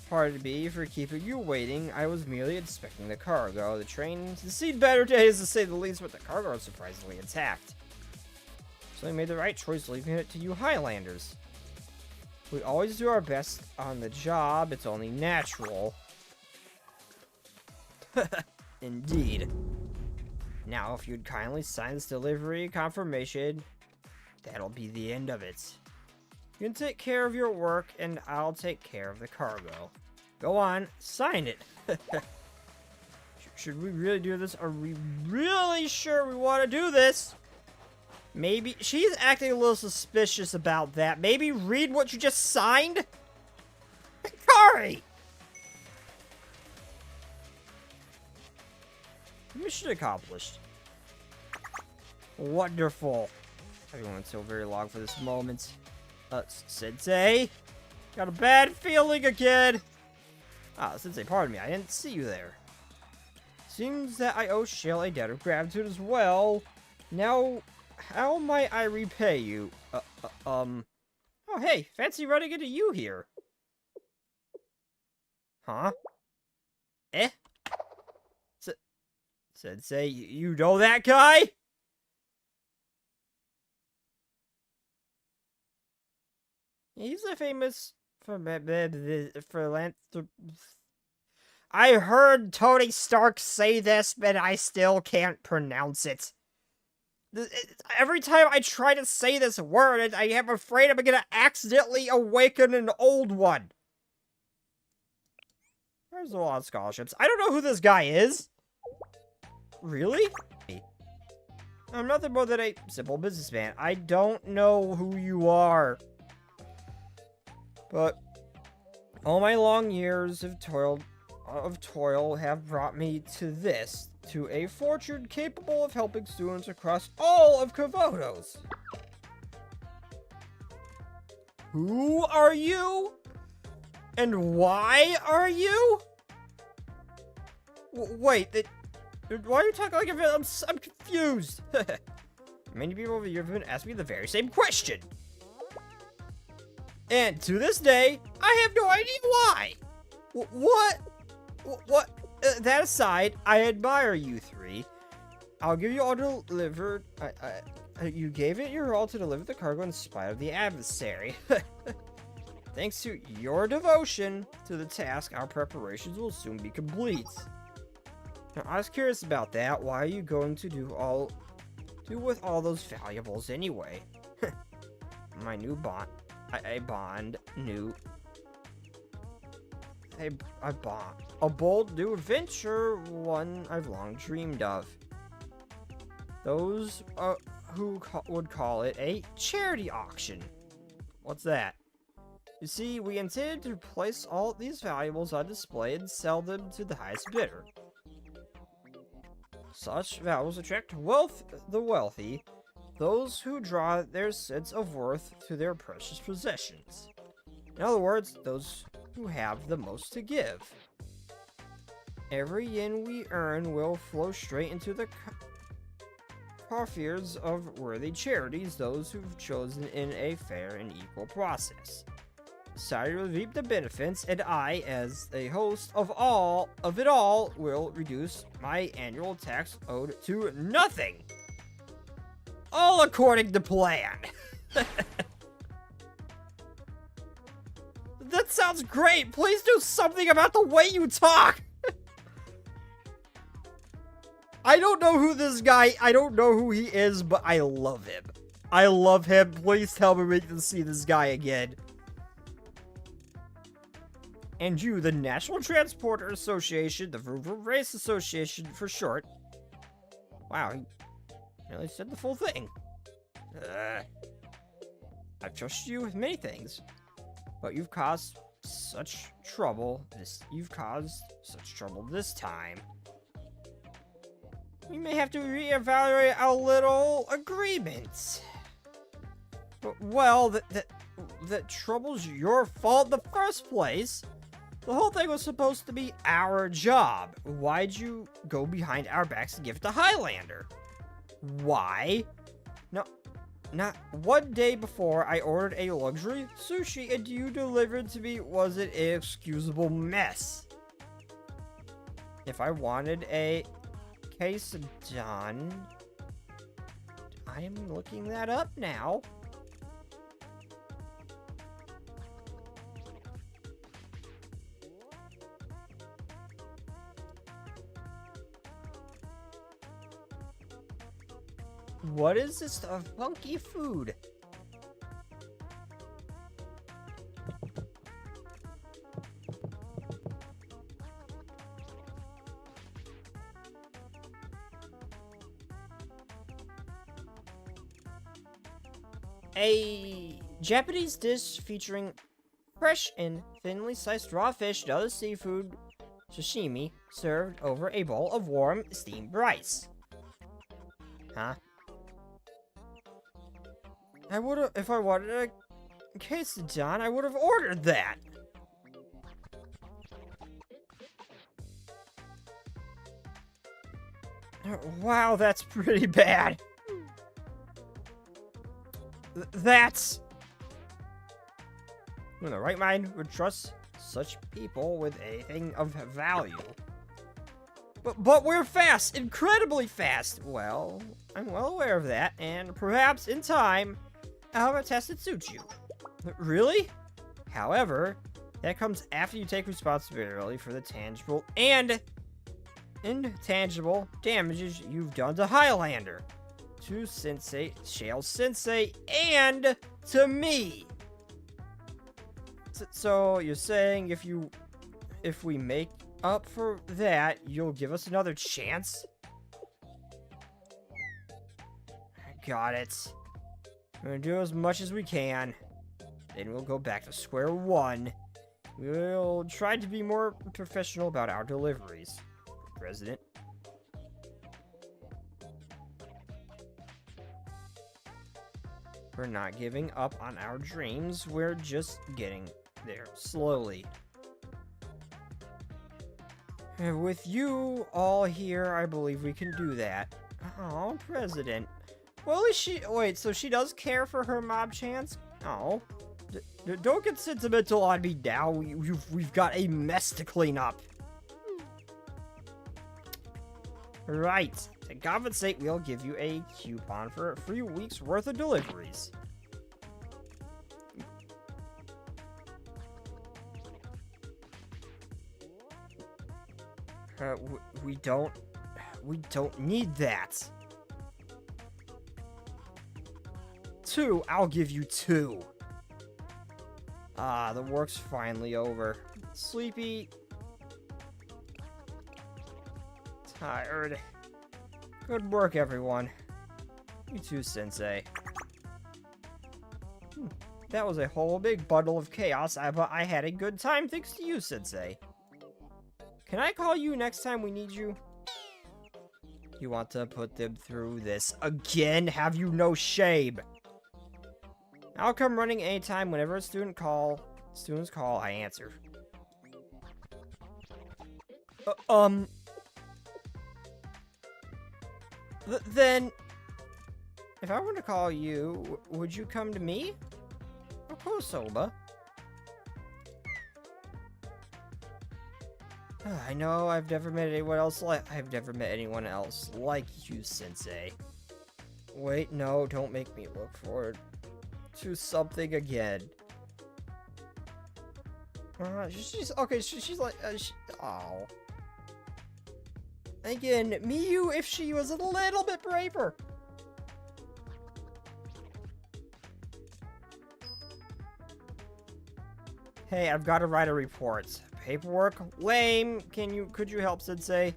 Pardon me for keeping you waiting. I was merely inspecting the cargo. The train has seen better days, to say the least, but the cargo is surprisingly intact. So we made the right choice leaving it to you Highlanders. We always do our best on the job. It's only natural. Indeed. Now, if you'd kindly sign this delivery confirmation, that'll be the end of it. You can take care of your work, and I'll take care of the cargo. Go on, sign it. Should we really do this? Are we really sure we want to do this? Maybe. She's acting a little suspicious about that. Maybe read what you just signed? Kari! Mission accomplished. Wonderful. I've been waiting so very long for this moment. Sensei? Got a bad feeling again. Sensei, pardon me. I didn't see you there. Seems that I owe Shale a debt of gratitude as well. Now, how might I repay you? Oh, hey, fancy running into you here. Huh? Eh? Sensei, you know that guy? He's a famous philanthropist. I heard Tony Stark say this, but I still can't pronounce it. Every time I try to say this word, I am afraid I'm gonna accidentally awaken an old one. There's a lot of scholarships. I don't know who this guy is. Really? I'm nothing more than a simple businessman. I don't know who you are. But all my long years of toil have brought me to this, to a fortune capable of helping students across all of Komodos. Who are you? And why are you? Wait, why are you talking like a villain? I'm confused. Many people over here have been asking me the very same question. And to this day, I have no idea why. What? That aside, I admire you three. I'll give you all delivered. You gave it your all to deliver the cargo in spite of the adversary. Thanks to your devotion to the task, our preparations will soon be complete. Now, I was curious about that. Why are you going to do with all those valuables anyway? My new bond. A bold new adventure, one I've long dreamed of. Those who would call it a charity auction. What's that? You see, we intended to place all these valuables on display and sell them to the highest bidder. Such valuables attract the wealthy, those who draw their sense of worth to their precious possessions. In other words, those who have the most to give. Every yen we earn will flow straight into the coffers of worthy charities, those who've chosen in a fair and equal process. Society will reap the benefits, and I, as a host of it all, will reduce my annual tax owed to nothing. All according to plan. That sounds great. Please do something about the way you talk. I don't know who this guy, I don't know who he is, but I love him. I love him. Please tell me we can see this guy again. And you, the National Transporter Association, the Vroom Race Association for short. Wow, he really said the full thing. I've trusted you with many things, but you've caused such trouble this time. We may have to reevaluate our little agreement. But, well, that trouble's your fault in the first place. The whole thing was supposed to be our job. Why'd you go behind our backs to give it to Highlander? Why? No, not one day before I ordered a luxury sushi and you delivered to me was an inexcusable mess. If I wanted a case done, I'm looking that up now. What is this funky food? A Japanese dish featuring fresh and thinly sliced raw fish and other seafood sashimi served over a bowl of warm steamed rice. Huh? I would've, if I wanted a quesadilla, I would've ordered that. Wow, that's pretty bad. That's... Who in the right mind would trust such people with anything of value? But we're fast, incredibly fast. Well, I'm well aware of that, and perhaps in time, I'll have a test that suits you. Really? However, that comes after you take responsibility for the tangible and intangible damages you've done to Highlander, to Sensei, Shale Sensei, and to me. So you're saying if we make up for that, you'll give us another chance? Got it. We're gonna do as much as we can. Then we'll go back to square one. We'll try to be more professional about our deliveries, President. We're not giving up on our dreams. We're just getting there slowly. And with you all here, I believe we can do that. Oh, President. Well, is she... Wait, so she does care for her mob chance? Oh. Don't get sentimental on me now. We've got a mess to clean up. Right. To compensate, we'll give you a coupon for 3 weeks worth of deliveries. We don't need that. 2, I'll give you 2. Ah, the work's finally over. Sleepy. Tired. Good work, everyone. You too, Sensei. That was a whole big bundle of chaos, but I had a good time thanks to you, Sensei. Can I call you next time we need you? You want to put them through this again? Have you no shame? I'll come running anytime whenever a student calls Students call, I answer. Then, if I were to call you, would you come to me? Of course, Oba. I know I've never met anyone else like you, Sensei. Wait, no, don't make me look forward to something again. She's okay. She's like, oh. Again, Miyu, if she was a little bit braver. Hey, I've got to write a report. Paperwork? Lame. Could you help, Sensei?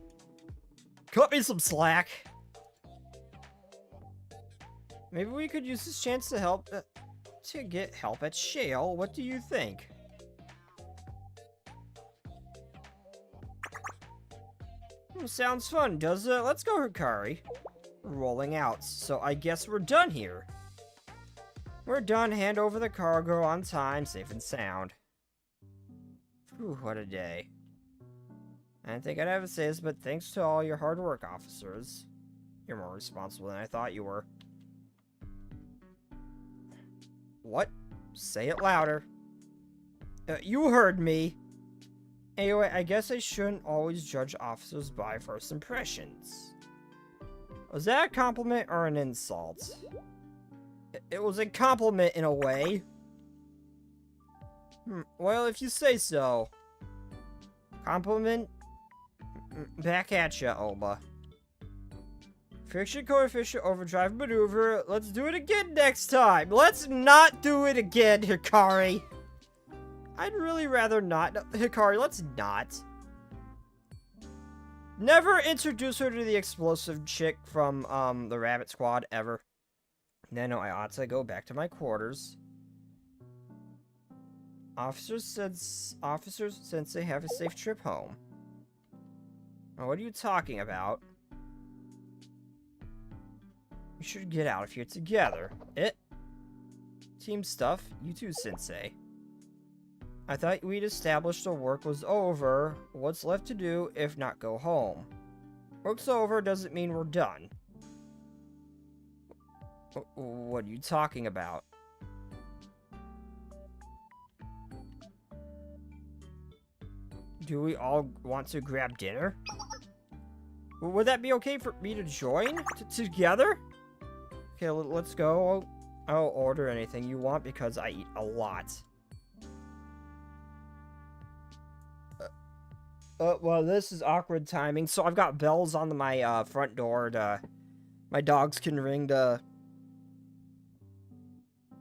Cut me some slack. Maybe we could use this chance to get help at Shale. What do you think? Sounds fun, does it? Let's go, Hikari. Rolling out. So I guess we're done here. We're done. Hand over the cargo on time, safe and sound. Whew, what a day. I didn't think I'd have to say this, but thanks to all your hard work, officers. You're more responsible than I thought you were. What? Say it louder. You heard me. Anyway, I guess I shouldn't always judge officers by first impressions. Was that a compliment or an insult? It was a compliment in a way. Well, if you say so. Compliment? Back at ya, Oba. Friction coefficient overdrive maneuver. Let's do it again next time. Let's not do it again, Hikari. I'd really rather not. Hikari, let's not. Never introduce her to the explosive chick from, the Rabbit Squad, ever. No, I ought to go back to my quarters. Officers, since they have a safe trip home. Now, what are you talking about? We should get out of here together. Team stuff, you too, Sensei. I thought we'd established the work was over. What's left to do if not go home? Work's over doesn't mean we're done. What are you talking about? Do we all want to grab dinner? Would that be okay for me to join? Together? Okay, let's go. I'll order anything you want because I eat a lot. Well, this is awkward timing. So I've got bells on my front door to... My dogs can ring to...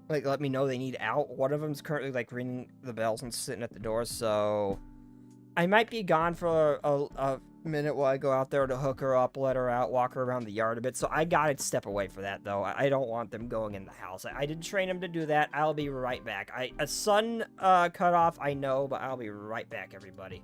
like, let me know they need out. One of them's currently, like, ringing the bells and sitting at the door, so... I might be gone for a minute while I go out there to hook her up, let her out, walk her around the yard a bit. So I gotta step away for that, though. I don't want them going in the house. I didn't train them to do that. I'll be right back. A sun cut off, I know, but I'll be right back, everybody.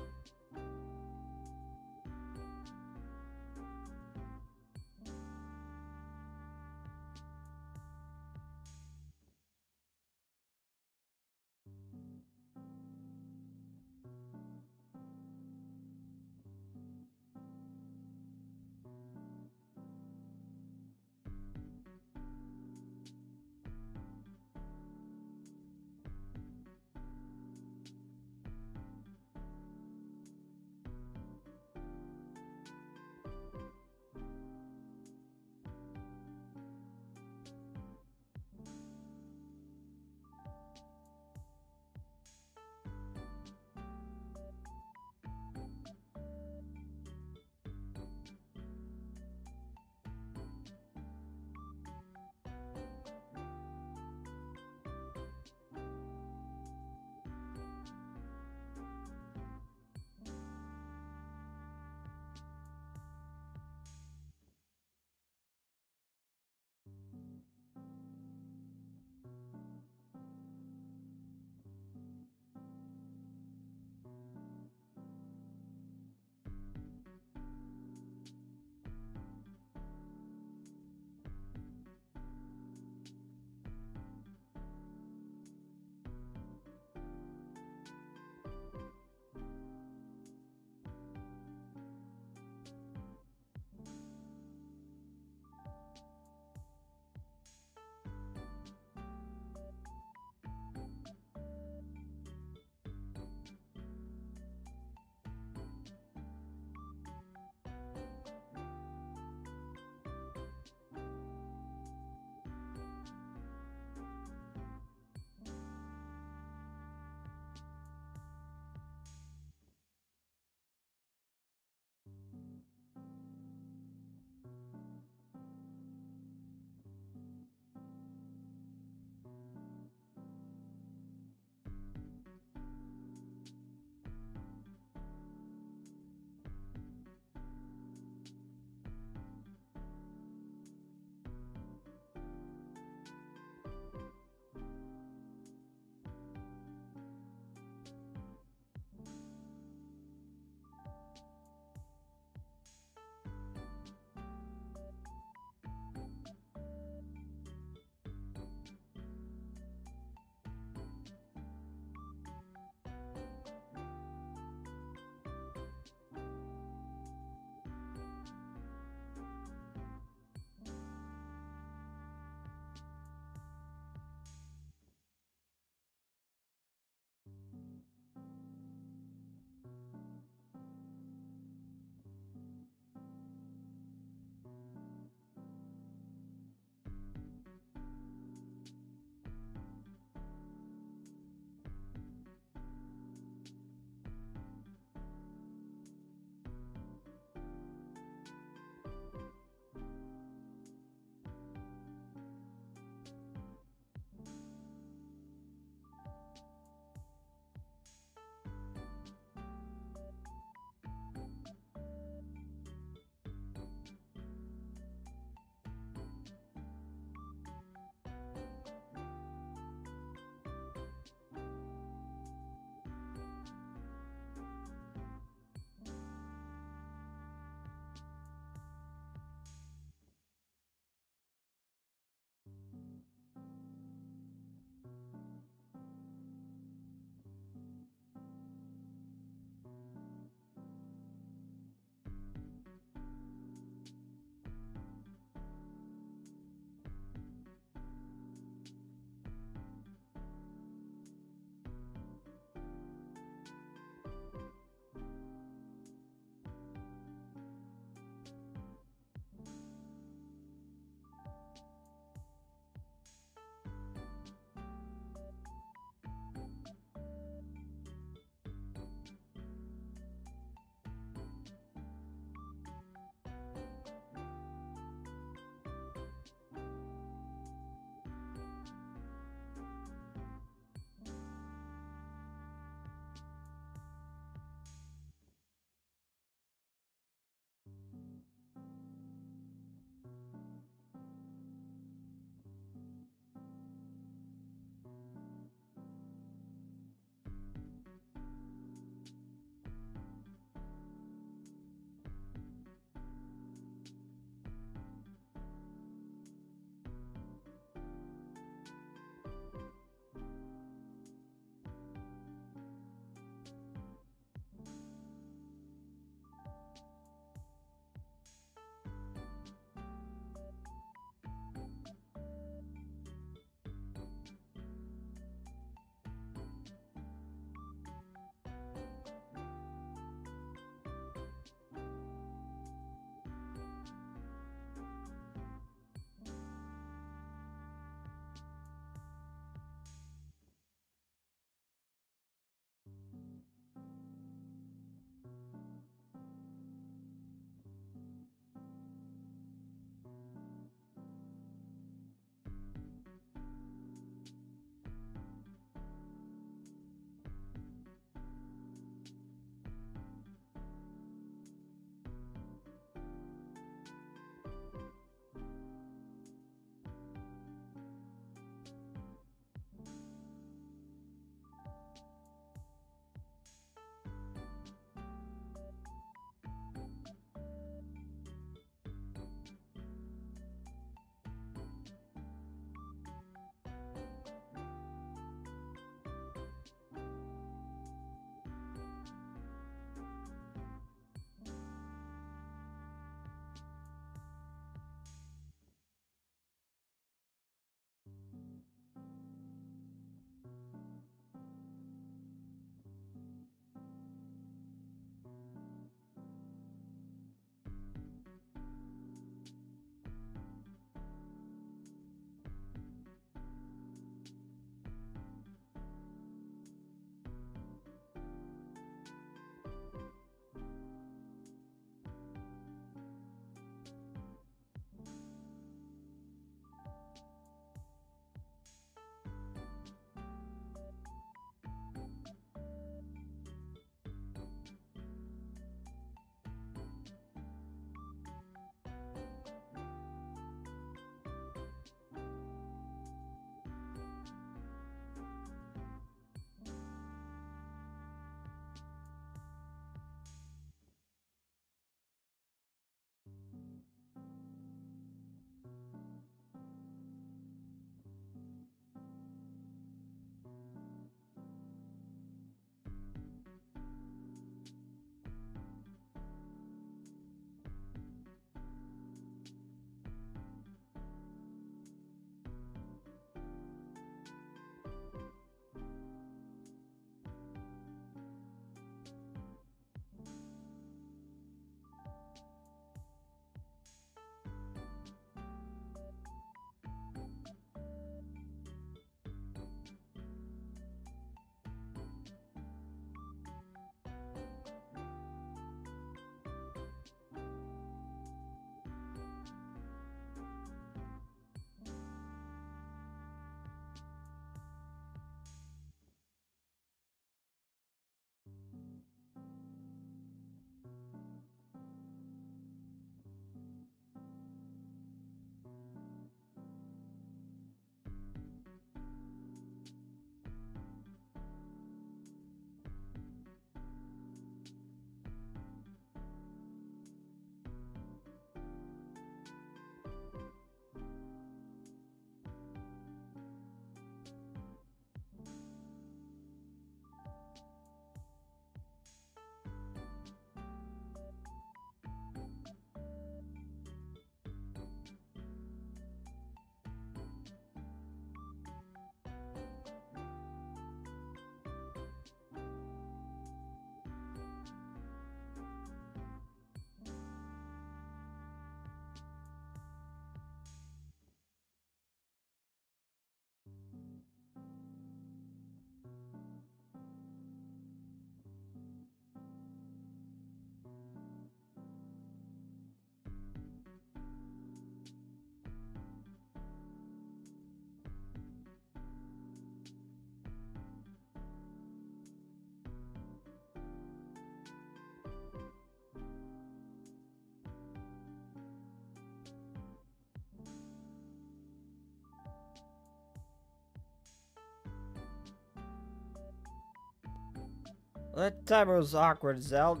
That time was awkward, Zell.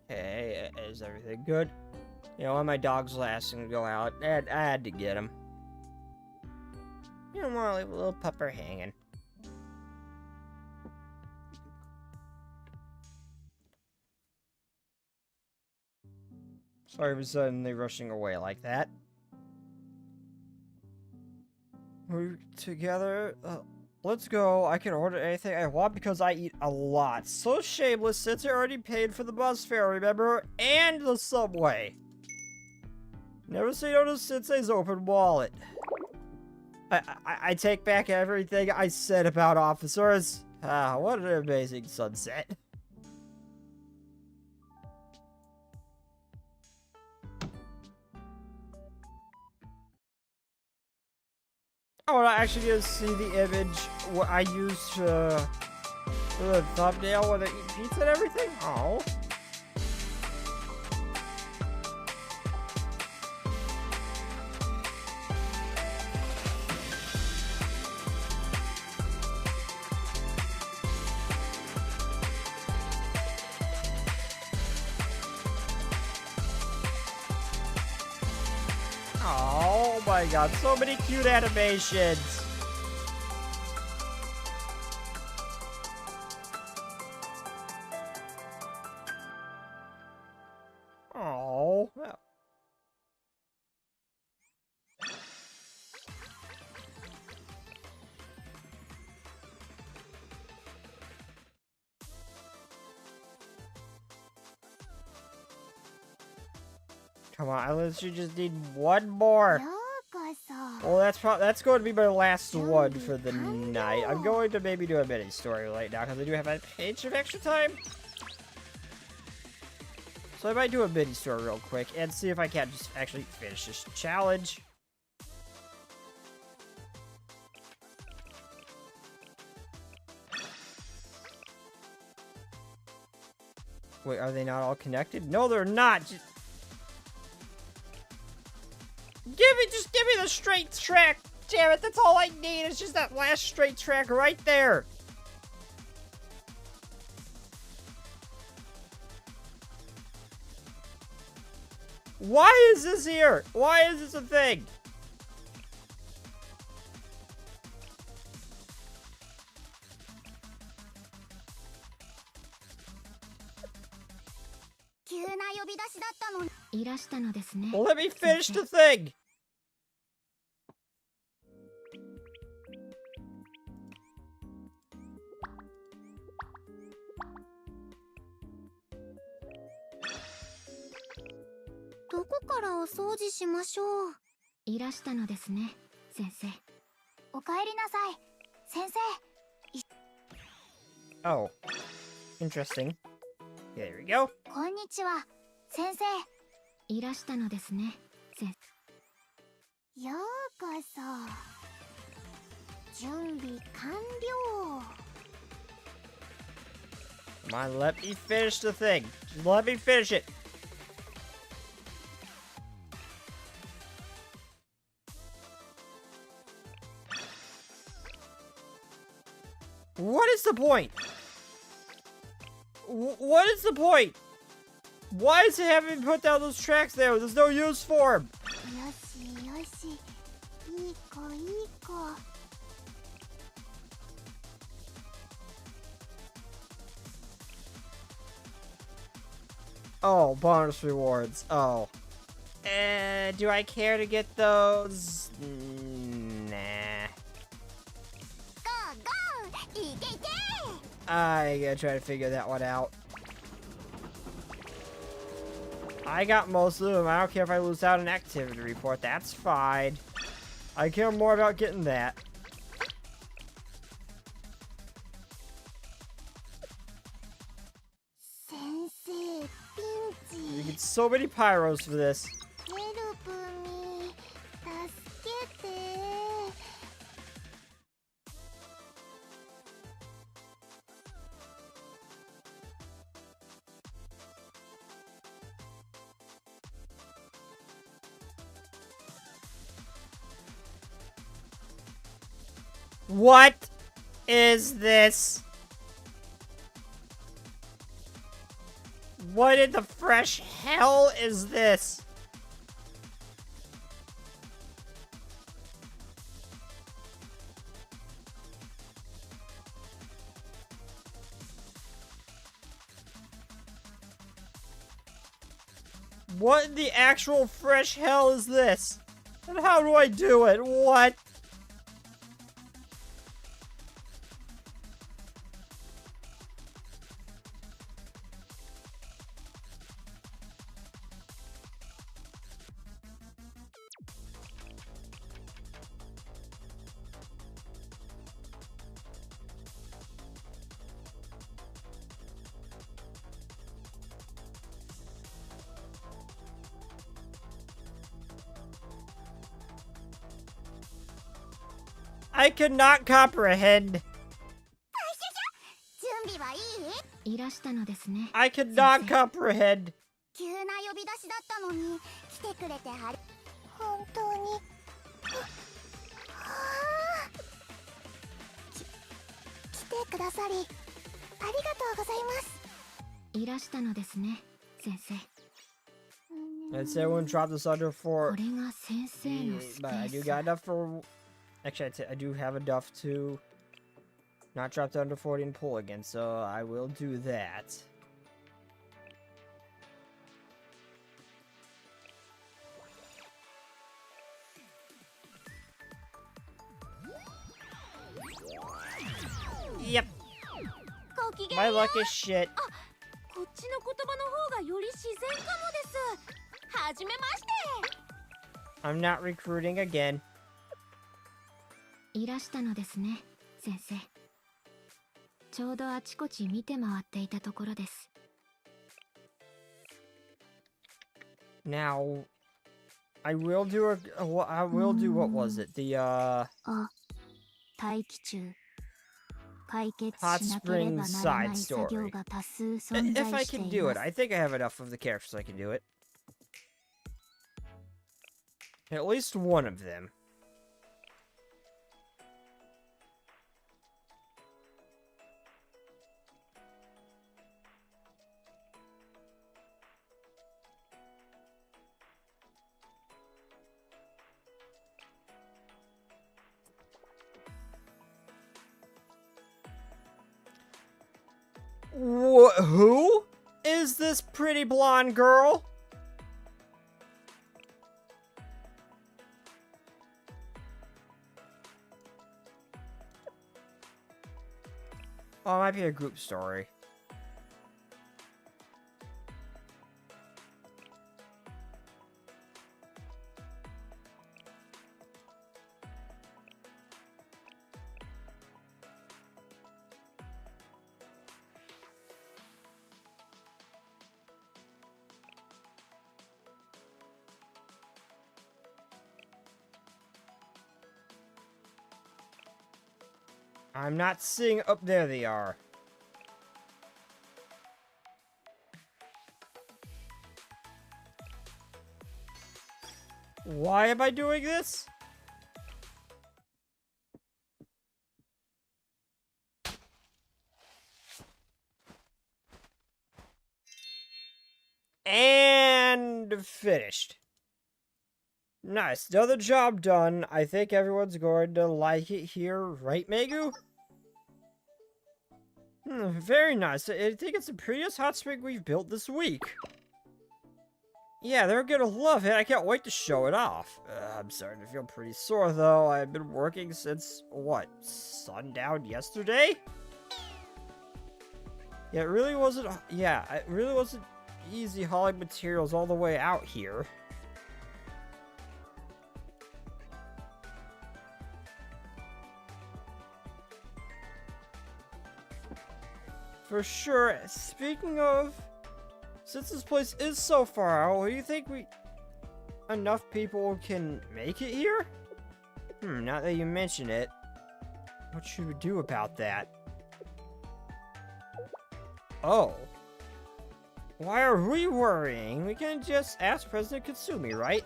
Hey, is everything good? You know, when my dog's last to go out, I had to get him. You don't want to leave a little pupper hanging. Sorry for suddenly rushing away like that. We're together. Let's go. I can order anything I want because I eat a lot. So shameless since I already paid for the bus fare, remember? And the subway. Never say no to Sensei's open wallet. I take back everything I said about officers. Ah, what an amazing sunset. Oh, I actually get to see the image what I used for the thumbnail where they eat pizza and everything. Oh. Oh my god, so many cute animations. Oh. Come on, I literally just need one more. Well, that's going to be my last one for the night. I'm going to maybe do a mini story right now because I do have a pinch of extra time. So I might do a mini story real quick and see if I can't just actually finish this challenge. Wait, are they not all connected? No, they're not. Just give me the straight track. Damn it, that's all I need. It's just that last straight track right there. Why is this here? Why is this a thing? Well, let me finish the thing. Oh, interesting. There we go. Come on, let me finish the thing. Just let me finish it. What is the point? What is the point? Why is it having me put down those tracks there? There's no use for them. Oh, bonus rewards. Oh. Do I care to get those? Nah. I gotta try to figure that one out. I got most of them. I don't care if I lose out an activity report. That's fine. I care more about getting that. You get so many pyros for this. What? is this? What in the fresh hell is this? What in the actual fresh hell is this? And how do I do it? What? I cannot comprehend. I cannot comprehend. 急な呼び出しだったのに来てくれて本当に来てくださりありがとうございます。いらしたのですね、先生。Let's say everyone drop this under for. これが先生のスペ But I ー do ス。 got enough for. Actually, I do have enough to not drop down to 40 and pull again, so I will do that. Yep. ごきげん My よう。 luck is shit. こっちの言葉の方がより自然かもです。はじめまして。 I'm not recruiting again. いらしたのですね、先生。ちょうどあちこち見て回っていたところです。 Now, I will do I will do, what was it? The, あ、大気中。解決 Hot しなけれ Springs ばならな side い作業 story. が多数存 If 在 I して can い do ま it, す。 I think I have enough of the characters so I can do it. At least one of them. Who is this pretty blonde girl? Oh, it might be a group story. I'm not seeing. Up there they are. Why am I doing this? And finished. Nice. Another job done. I think everyone's going to like it here, right, Megu? Very nice. I think it's the prettiest hot spring we've built this week. Yeah, they're gonna love it. I can't wait to show it off. I'm starting to feel pretty sore, though. I've been working since, what, sundown yesterday? Yeah, it really wasn't easy hauling materials all the way out here. For sure. Speaking of, since this place is so far out, do you think enough people can make it here? Now that you mention it, what should we do about that? Oh. Why are we worrying? We can just ask President Katsumi, right?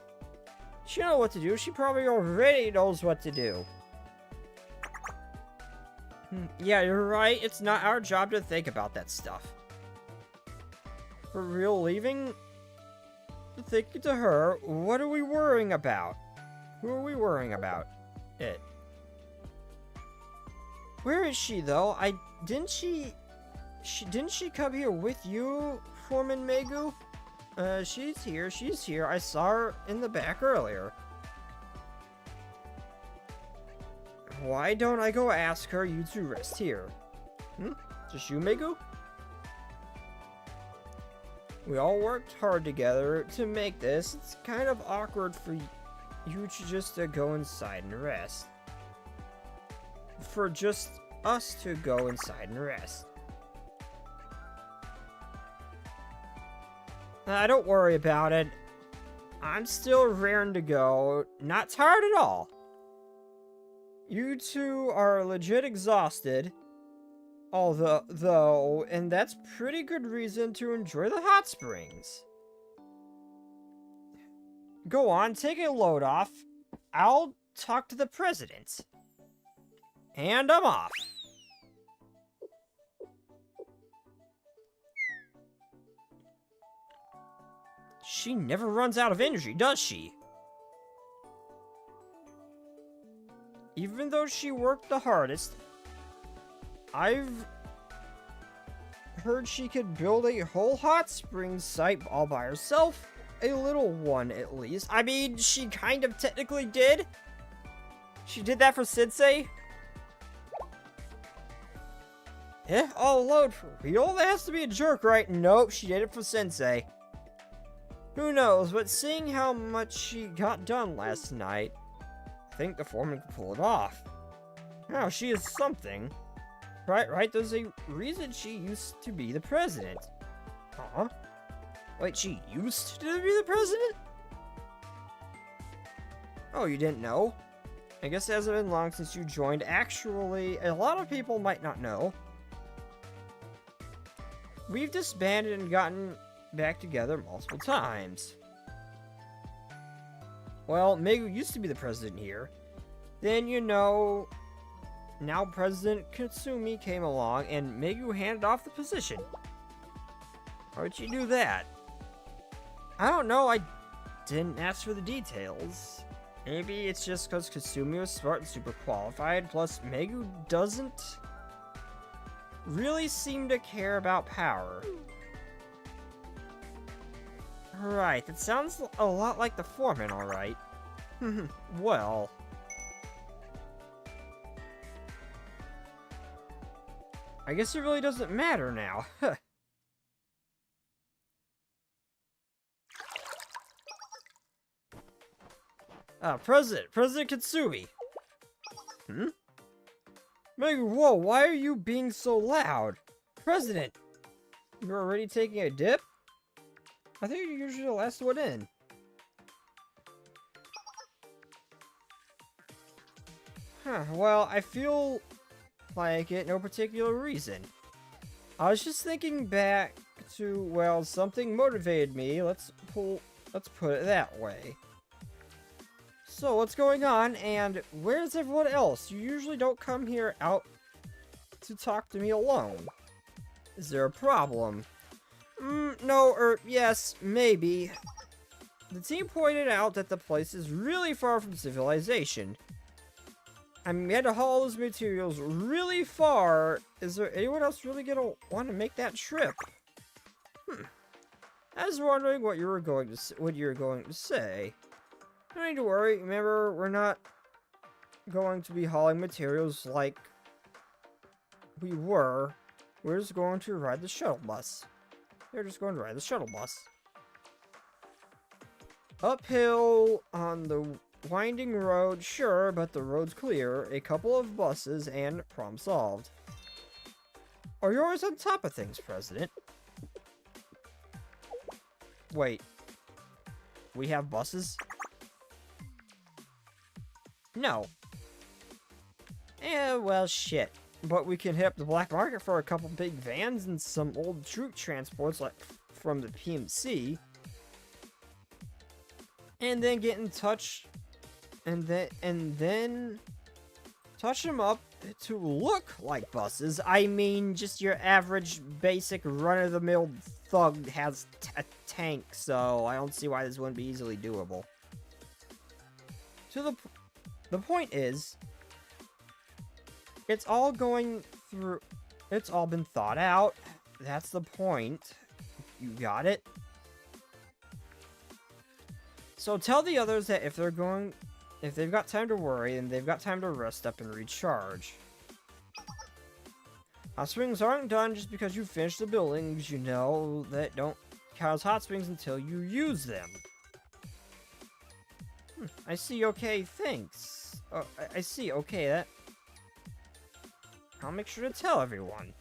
She knows what to do. She probably already knows what to do. Yeah, you're right. It's not our job to think about that stuff. For real, leaving? Thinking to her, what are we worrying about? Who are we worrying about? It. Where is she, though? Didn't she come here with you, Foreman Megu? She's here. I saw her in the back earlier. Why don't I go ask her? You two rest here. Just you, Megu? We all worked hard together to make this. It's kind of awkward for you to just go inside and rest. For just us to go inside and rest. Don't worry about it. I'm still raring to go. Not tired at all. You two are legit exhausted. Though, and that's pretty good reason to enjoy the hot springs. Go on, take a load off. I'll talk to the president. And I'm off. She never runs out of energy, does she? Even though she worked the hardest, I've heard she could build a whole hot spring site all by herself. A little one, at least. I mean, she kind of technically did. She did that for Sensei. Eh? All alone for real? That has to be a jerk, right? Nope, she did it for Sensei. Who knows, but seeing how much she got done last night, I think the foreman could pull it off. Now, she is something. Right, there's a reason she used to be the president. Huh? Wait, she used to be the president? Oh, you didn't know? I guess it hasn't been long since you joined. Actually, a lot of people might not know. We've disbanded and gotten back together multiple times. Well, Megu used to be the president here. Then, now President Katsumi came along and Megu handed off the position. Why'd you do that? I don't know, I didn't ask for the details. Maybe it's just because Katsumi was smart and super qualified, plus Megu doesn't really seem to care about power. Right, that sounds a lot like the foreman, alright. Well... I guess it really doesn't matter now. President Katsumi. Megu, whoa, why are you being so loud? President, you're already taking a dip? I think you're usually the last one in. Well, I feel like it, no particular reason. I was just thinking back to, well, something motivated me, let's put it that way. So, what's going on, and where's everyone else? You usually don't come here out to talk to me alone. Is there a problem? No, or yes, maybe. The team pointed out that the place is really far from civilization. I mean, we had to haul those materials really far. Is there anyone else really gonna want to make that trip? I was wondering what you were going to say. No need to worry. Remember, we're not going to be hauling materials like we were. We're just going to ride the shuttle bus. They're just going to ride the shuttle bus. Uphill on the winding road, sure, but the road's clear. A couple of buses and problem solved. Oh, you're always on top of things, President. Wait. We have buses? No. Well, shit. But we can hit up the black market for a couple big vans and some old troop transports like from the PMC. And then get in touch and then touch them up to look like buses. I mean, just your average, basic, run-of-the-mill thug has a tank, so I don't see why this wouldn't be easily doable. The point is, it's all going through. It's all been thought out. That's the point. You got it? So tell the others that if they've got time to worry, and they've got time to rest up and recharge. Hot springs aren't done just because you finished the buildings, you know, that don't count as hot springs until you use them. I see, okay, thanks. I see, okay, that... I'll make sure to tell everyone.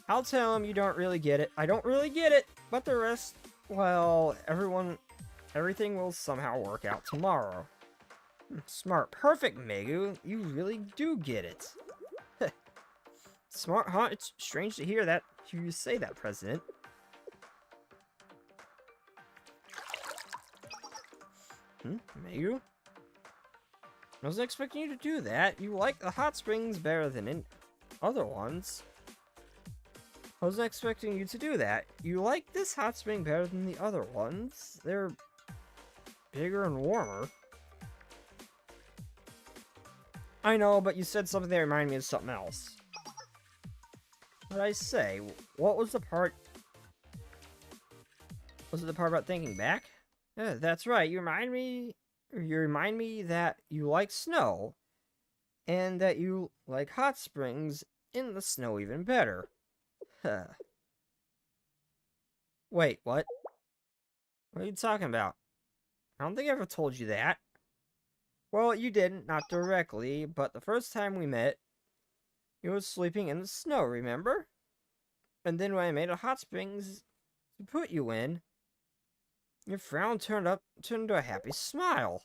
I'll tell them you don't really get it. I don't really get it, but the rest, well, everything will somehow work out tomorrow. Smart. Perfect, Megu. You really do get it. Smart, huh? It's strange to hear you say that, President. Megu? I wasn't expecting you to do that. You like the hot springs better than in other ones. I wasn't expecting you to do that. You like this hot spring better than the other ones. They're bigger and warmer. I know, but you said something that reminded me of something else. What did I say? What was the part? Was it the part about thinking back? Yeah, that's right. You remind me that you like snow, and that you like hot springs in the snow even better. Huh. Wait, what? What are you talking about? I don't think I ever told you that. Well, you didn't, not directly, but the first time we met, you was sleeping in the snow, remember? And then when I made a hot springs to put you in, your frown turned into a happy smile.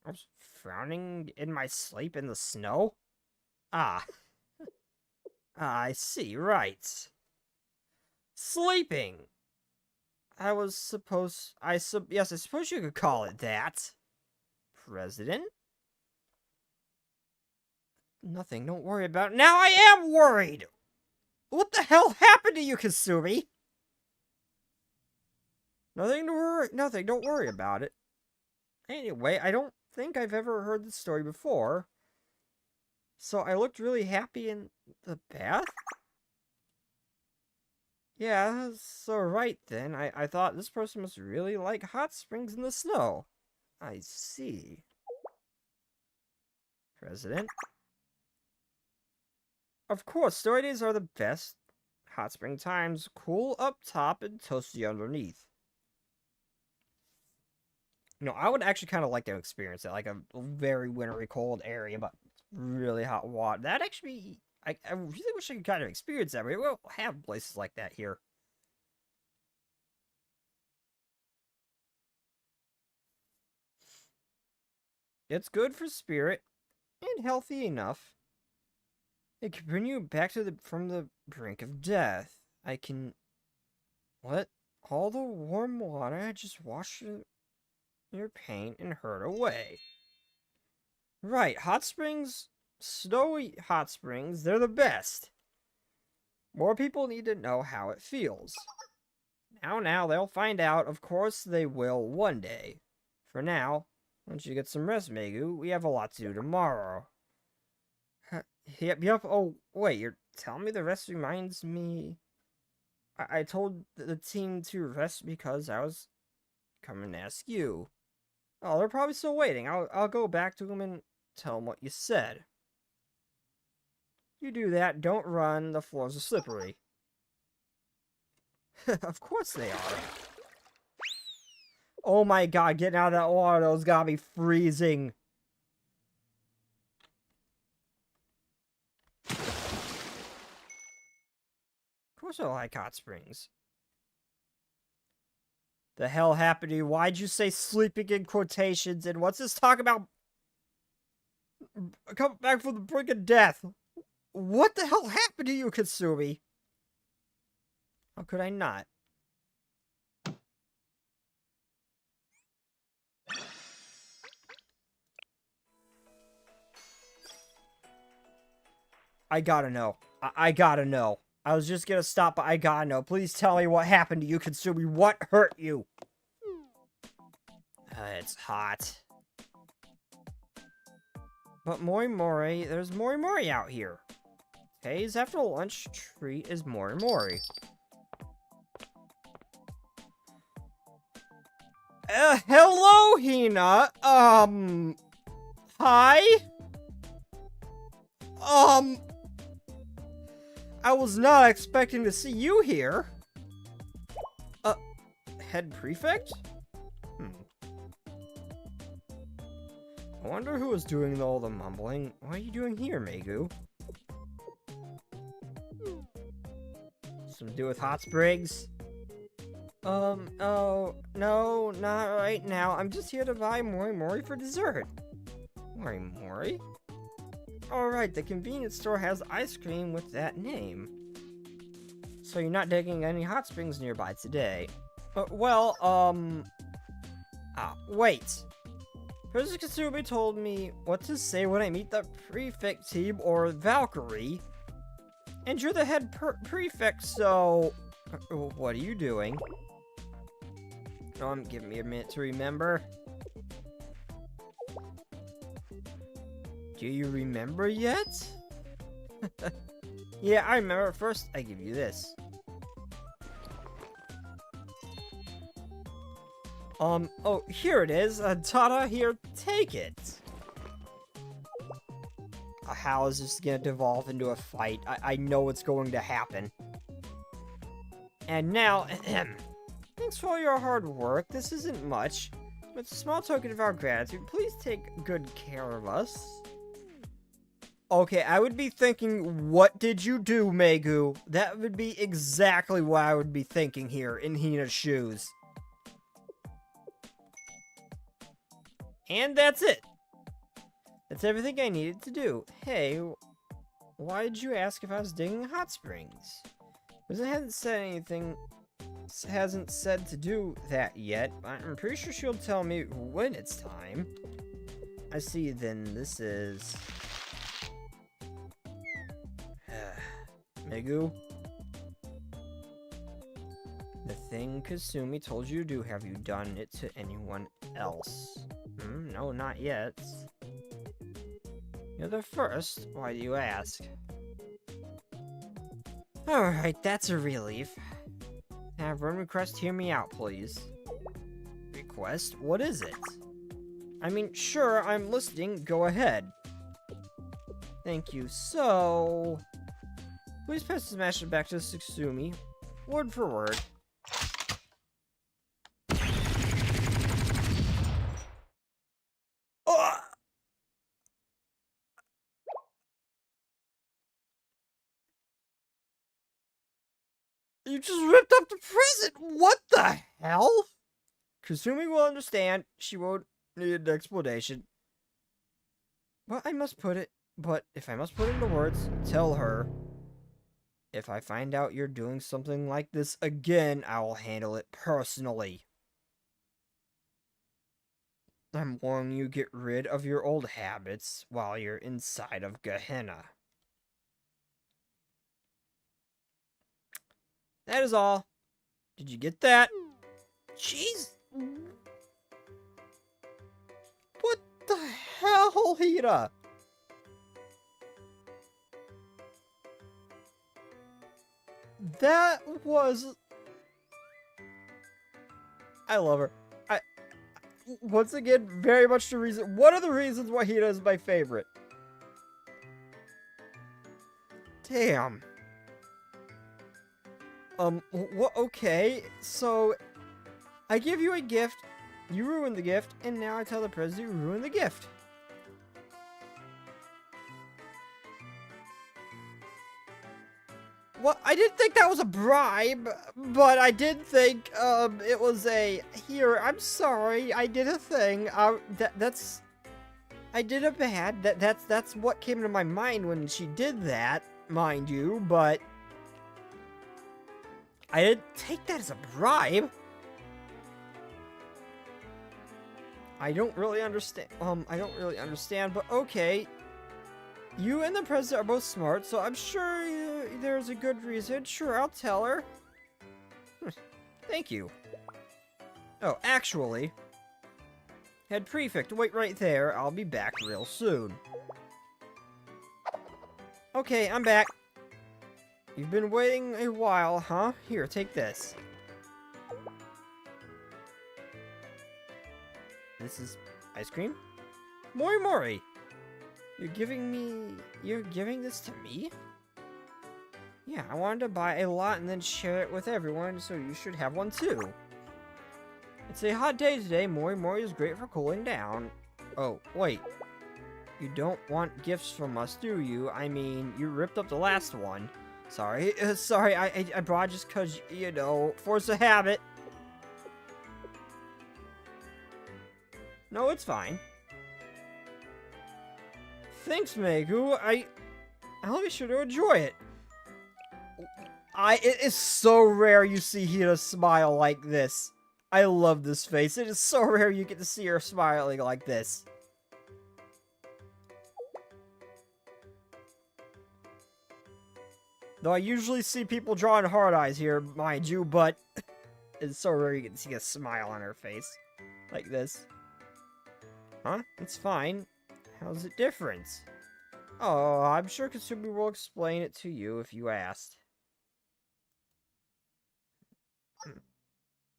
I was frowning in my sleep in the snow? Ah. I see, right. Sleeping. Yes, I suppose you could call it that. President? Nothing, don't worry about it. Now I am worried! What the hell happened to you, Kasumi? Nothing, don't worry about it. Anyway, I don't think I've ever heard this story before. So I looked really happy in the bath? Yeah, so right then, I thought this person must really like hot springs in the snow. I see. President? Of course, story days are the best. Hot spring times, cool up top and toasty underneath. You know, I would actually kind of like to experience it, like a very wintry cold area, but really hot water. That actually, I really wish I could kind of experience that. We don't have places like that here. It's good for spirit, and healthy enough. It can bring you back from the brink of death. I can let all the warm water just wash your pain and hurt away. Right, hot springs, snowy hot springs, they're the best. More people need to know how it feels. Now, they'll find out. Of course they will one day. For now, once you get some rest, Megu, we have a lot to do tomorrow. Yep. Oh, wait, you're telling me the rest reminds me... I told the team to rest because I was coming to ask you. Oh, they're probably still waiting. I'll go back to them and tell them what you said. You do that, don't run, the floors are slippery. Of course they are. Oh my god, getting out of that water, those gotta be freezing. Of course I like hot springs. The hell happened to you? Why'd you say sleeping in quotations? And what's this talk about? Come back from the brink of death. What the hell happened to you, Kasumi? How could I not? I gotta know. I gotta know. I was just gonna stop, but I gotta know. Please tell me what happened to you, Kasumi. What hurt you? It's hot. But Mori Mori, there's Mori Mori out here. Today's after lunch treat is Mori Mori. Hello, Hina. Hi? I was not expecting to see you here. Head prefect? I wonder who was doing all the mumbling. What are you doing here, Megu? Something to do with hot springs? Oh, no, not right now. I'm just here to buy Mori Mori for dessert. Mori Mori? Alright, the convenience store has ice cream with that name. So you're not digging any hot springs nearby today. Wait. Professor Kasumi told me what to say when I meet the prefect team or Valkyrie. And you're the head prefect, so... What are you doing? Give me a minute to remember. Do you remember yet? Yeah, I remember. First, I give you this. Oh, here it is. Tada, here, take it. How is this gonna devolve into a fight? I know what's going to happen. And now, thanks for all your hard work. This isn't much, but it's a small token of our gratitude. Please take good care of us. Okay, I would be thinking, what did you do, Megu? That would be exactly what I would be thinking here in Hina's shoes. And that's it. That's everything I needed to do. Hey, why did you ask if I was digging hot springs? Because it hasn't said anything, hasn't said to do that yet. I'm pretty sure she'll tell me when it's time. I see, then this is... Megu? The thing Kasumi told you to do, have you done it to anyone else? No, not yet. You're the first. Why do you ask? Alright, that's a relief. Have one request, hear me out, please. Request? What is it? I mean, sure, I'm listening, go ahead. Thank you, so... Please pass the smash back to Kasumi, word for word. You just ripped up the present! What the hell? Kasumi will understand. She won't need an explanation. But if I must put it into words, tell her. If I find out you're doing something like this again, I will handle it personally. I'm warning you, get rid of your old habits while you're inside of Gehenna. That is all. Did you get that? Jeez. What the hell, Hira? That was... I love her. Once again, very much the reason... One of the reasons why Hira is my favorite. Damn. Okay, so... I give you a gift, you ruin the gift, and now I tell the president you ruined the gift. Well, I didn't think that was a bribe, but I did think, it was a, here, I'm sorry, I did a thing, I did a bad, that's what came to my mind when she did that, mind you, but I didn't take that as a bribe. I don't really understand, but okay. You and the president are both smart, so I'm sure there's a good reason. Sure, I'll tell her. Thank you. Oh, actually, head prefect, wait right there. I'll be back real soon. Okay, I'm back. You've been waiting a while, huh? Here, take this. This is ice cream? Mori Mori! You're giving this to me? Yeah, I wanted to buy a lot and then share it with everyone, so you should have one too. It's a hot day today. Mori Mori is great for cooling down. Oh, wait. You don't want gifts from us, do you? I mean, you ripped up the last one. Sorry, sorry, I brought just cause, you know, force of habit. No, it's fine. Thanks, Megu. I'll be sure to enjoy it. It is so rare you see Hina smile like this. I love this face. It is so rare you get to see her smiling like this. Though I usually see people drawing hard eyes here, mind you, but it's so rare you get to see a smile on her face. Like this. Huh? It's fine. How's it different? Oh, I'm sure Kasumi will explain it to you if you asked.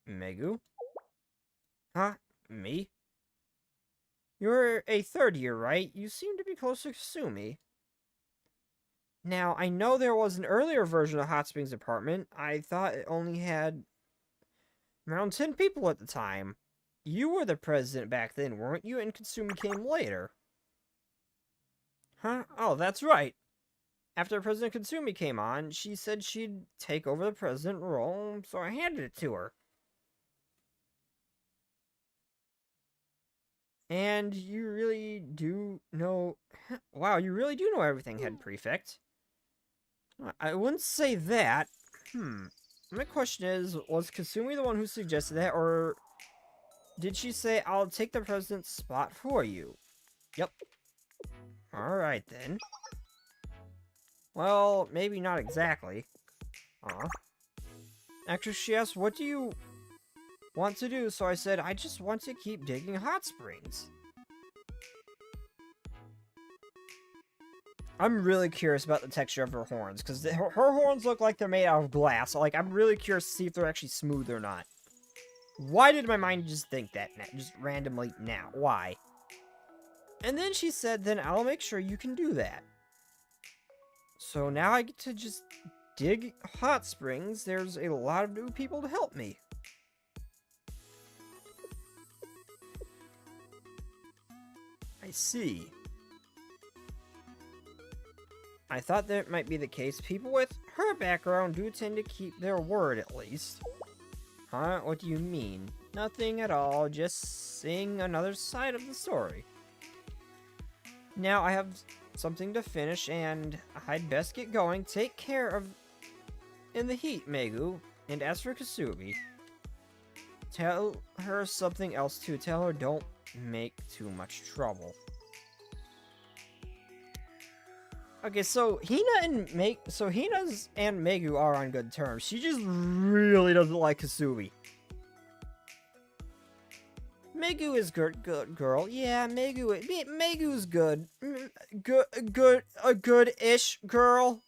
Megu? Huh? Me? You're a third year, right? You seem to be close to Kasumi. Now, I know there was an earlier version of Hot Springs Apartment. I thought it only had around 10 people at the time. You were the president back then, weren't you? And Kasumi came later. Huh? Oh, that's right. After President Kasumi came on, she said she'd take over the president role, so I handed it to her. And you really do know... Wow, you really do know everything, Head Prefect. I wouldn't say that. My question is, was Kasumi the one who suggested that, or did she say, I'll take the president's spot for you? Yep. Alright then. Well, maybe not exactly. Actually, she asked, what do you want to do? So I said, I just want to keep digging hot springs. I'm really curious about the texture of her horns, because her horns look like they're made out of glass. Like, I'm really curious to see if they're actually smooth or not. Why did my mind just think that, just randomly now? Why? And then she said, then I'll make sure you can do that. So now I get to just dig hot springs. There's a lot of new people to help me. I see. I thought that might be the case. People with her background do tend to keep their word, at least. Huh? What do you mean? Nothing at all. Just seeing another side of the story. Now I have something to finish, and I'd best get going. Take care of in the heat, Megu. And as for Kasumi, tell her something else too. Tell her don't make too much trouble. Okay, so Hina's and Megu are on good terms. She just really doesn't like Kasumi. Megu is good girl. Yeah, Megu's good. A good-ish girl.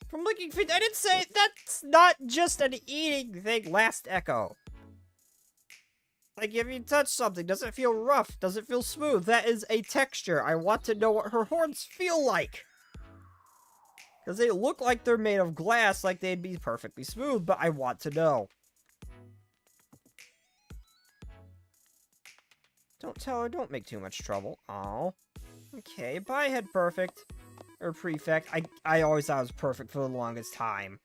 From licking feet, I didn't say that's not just an eating thing. Last echo. Like, if you touch something, does it feel rough? Does it feel smooth? That is a texture. I want to know what her horns feel like. Because they look like they're made of glass, like they'd be perfectly smooth, but I want to know. Don't tell her, don't make too much trouble. Aw. Okay, bye, Head Perfect. Or Prefect. I always thought it was perfect for the longest time.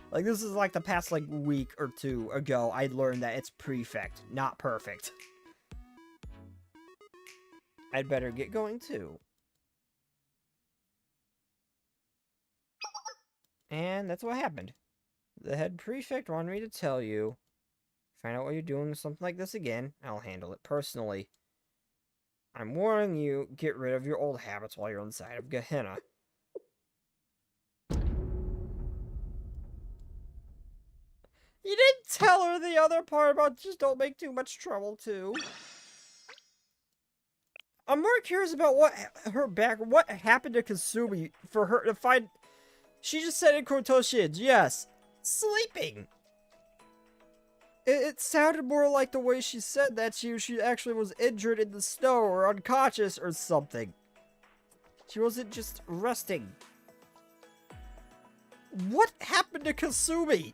Like, this is like the past, like, week or two ago, I learned that it's Prefect, not Perfect. I'd better get going, too. And that's what happened. The Head Prefect wanted me to tell you. Find out why you're doing something like this again, I'll handle it personally. I'm warning you, get rid of your old habits while you're inside of Gehenna. You didn't tell her the other part about just don't make too much trouble, too. I'm more curious about what happened to Kasumi for her to find... She just said in quotations, yes, sleeping. It sounded more like the way she said that she actually was injured in the snow or unconscious or something. She wasn't just resting. What happened to Kasumi?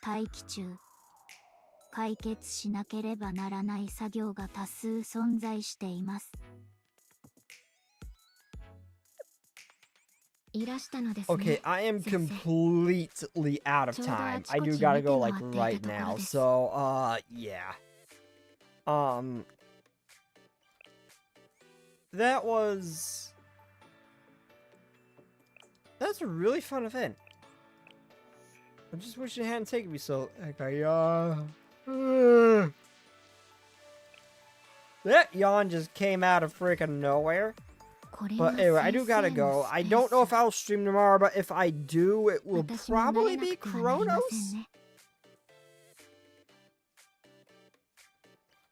待機中。解決しなければならない作業が多数存在しています。いらしたのですね。 Okay, I am completely out of time. I do gotta go like right now. So, yeah. That's a really fun event. I just wish it hadn't taken me so. That yawn just came out of freaking nowhere. But anyway, I do gotta go. I don't know if I'll stream tomorrow, but if I do, it will probably be Chronos.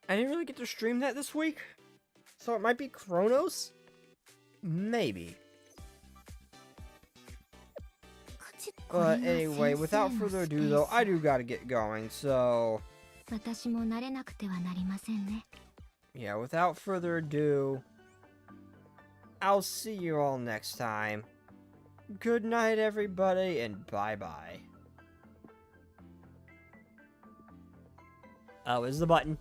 I didn't really get to stream that this week, so it might be Chronos? Maybe. But anyway, without further ado though, I do gotta get going, so... Yeah, without further ado, I'll see you all next time. Good night, everybody, and bye-bye. Oh, is the button.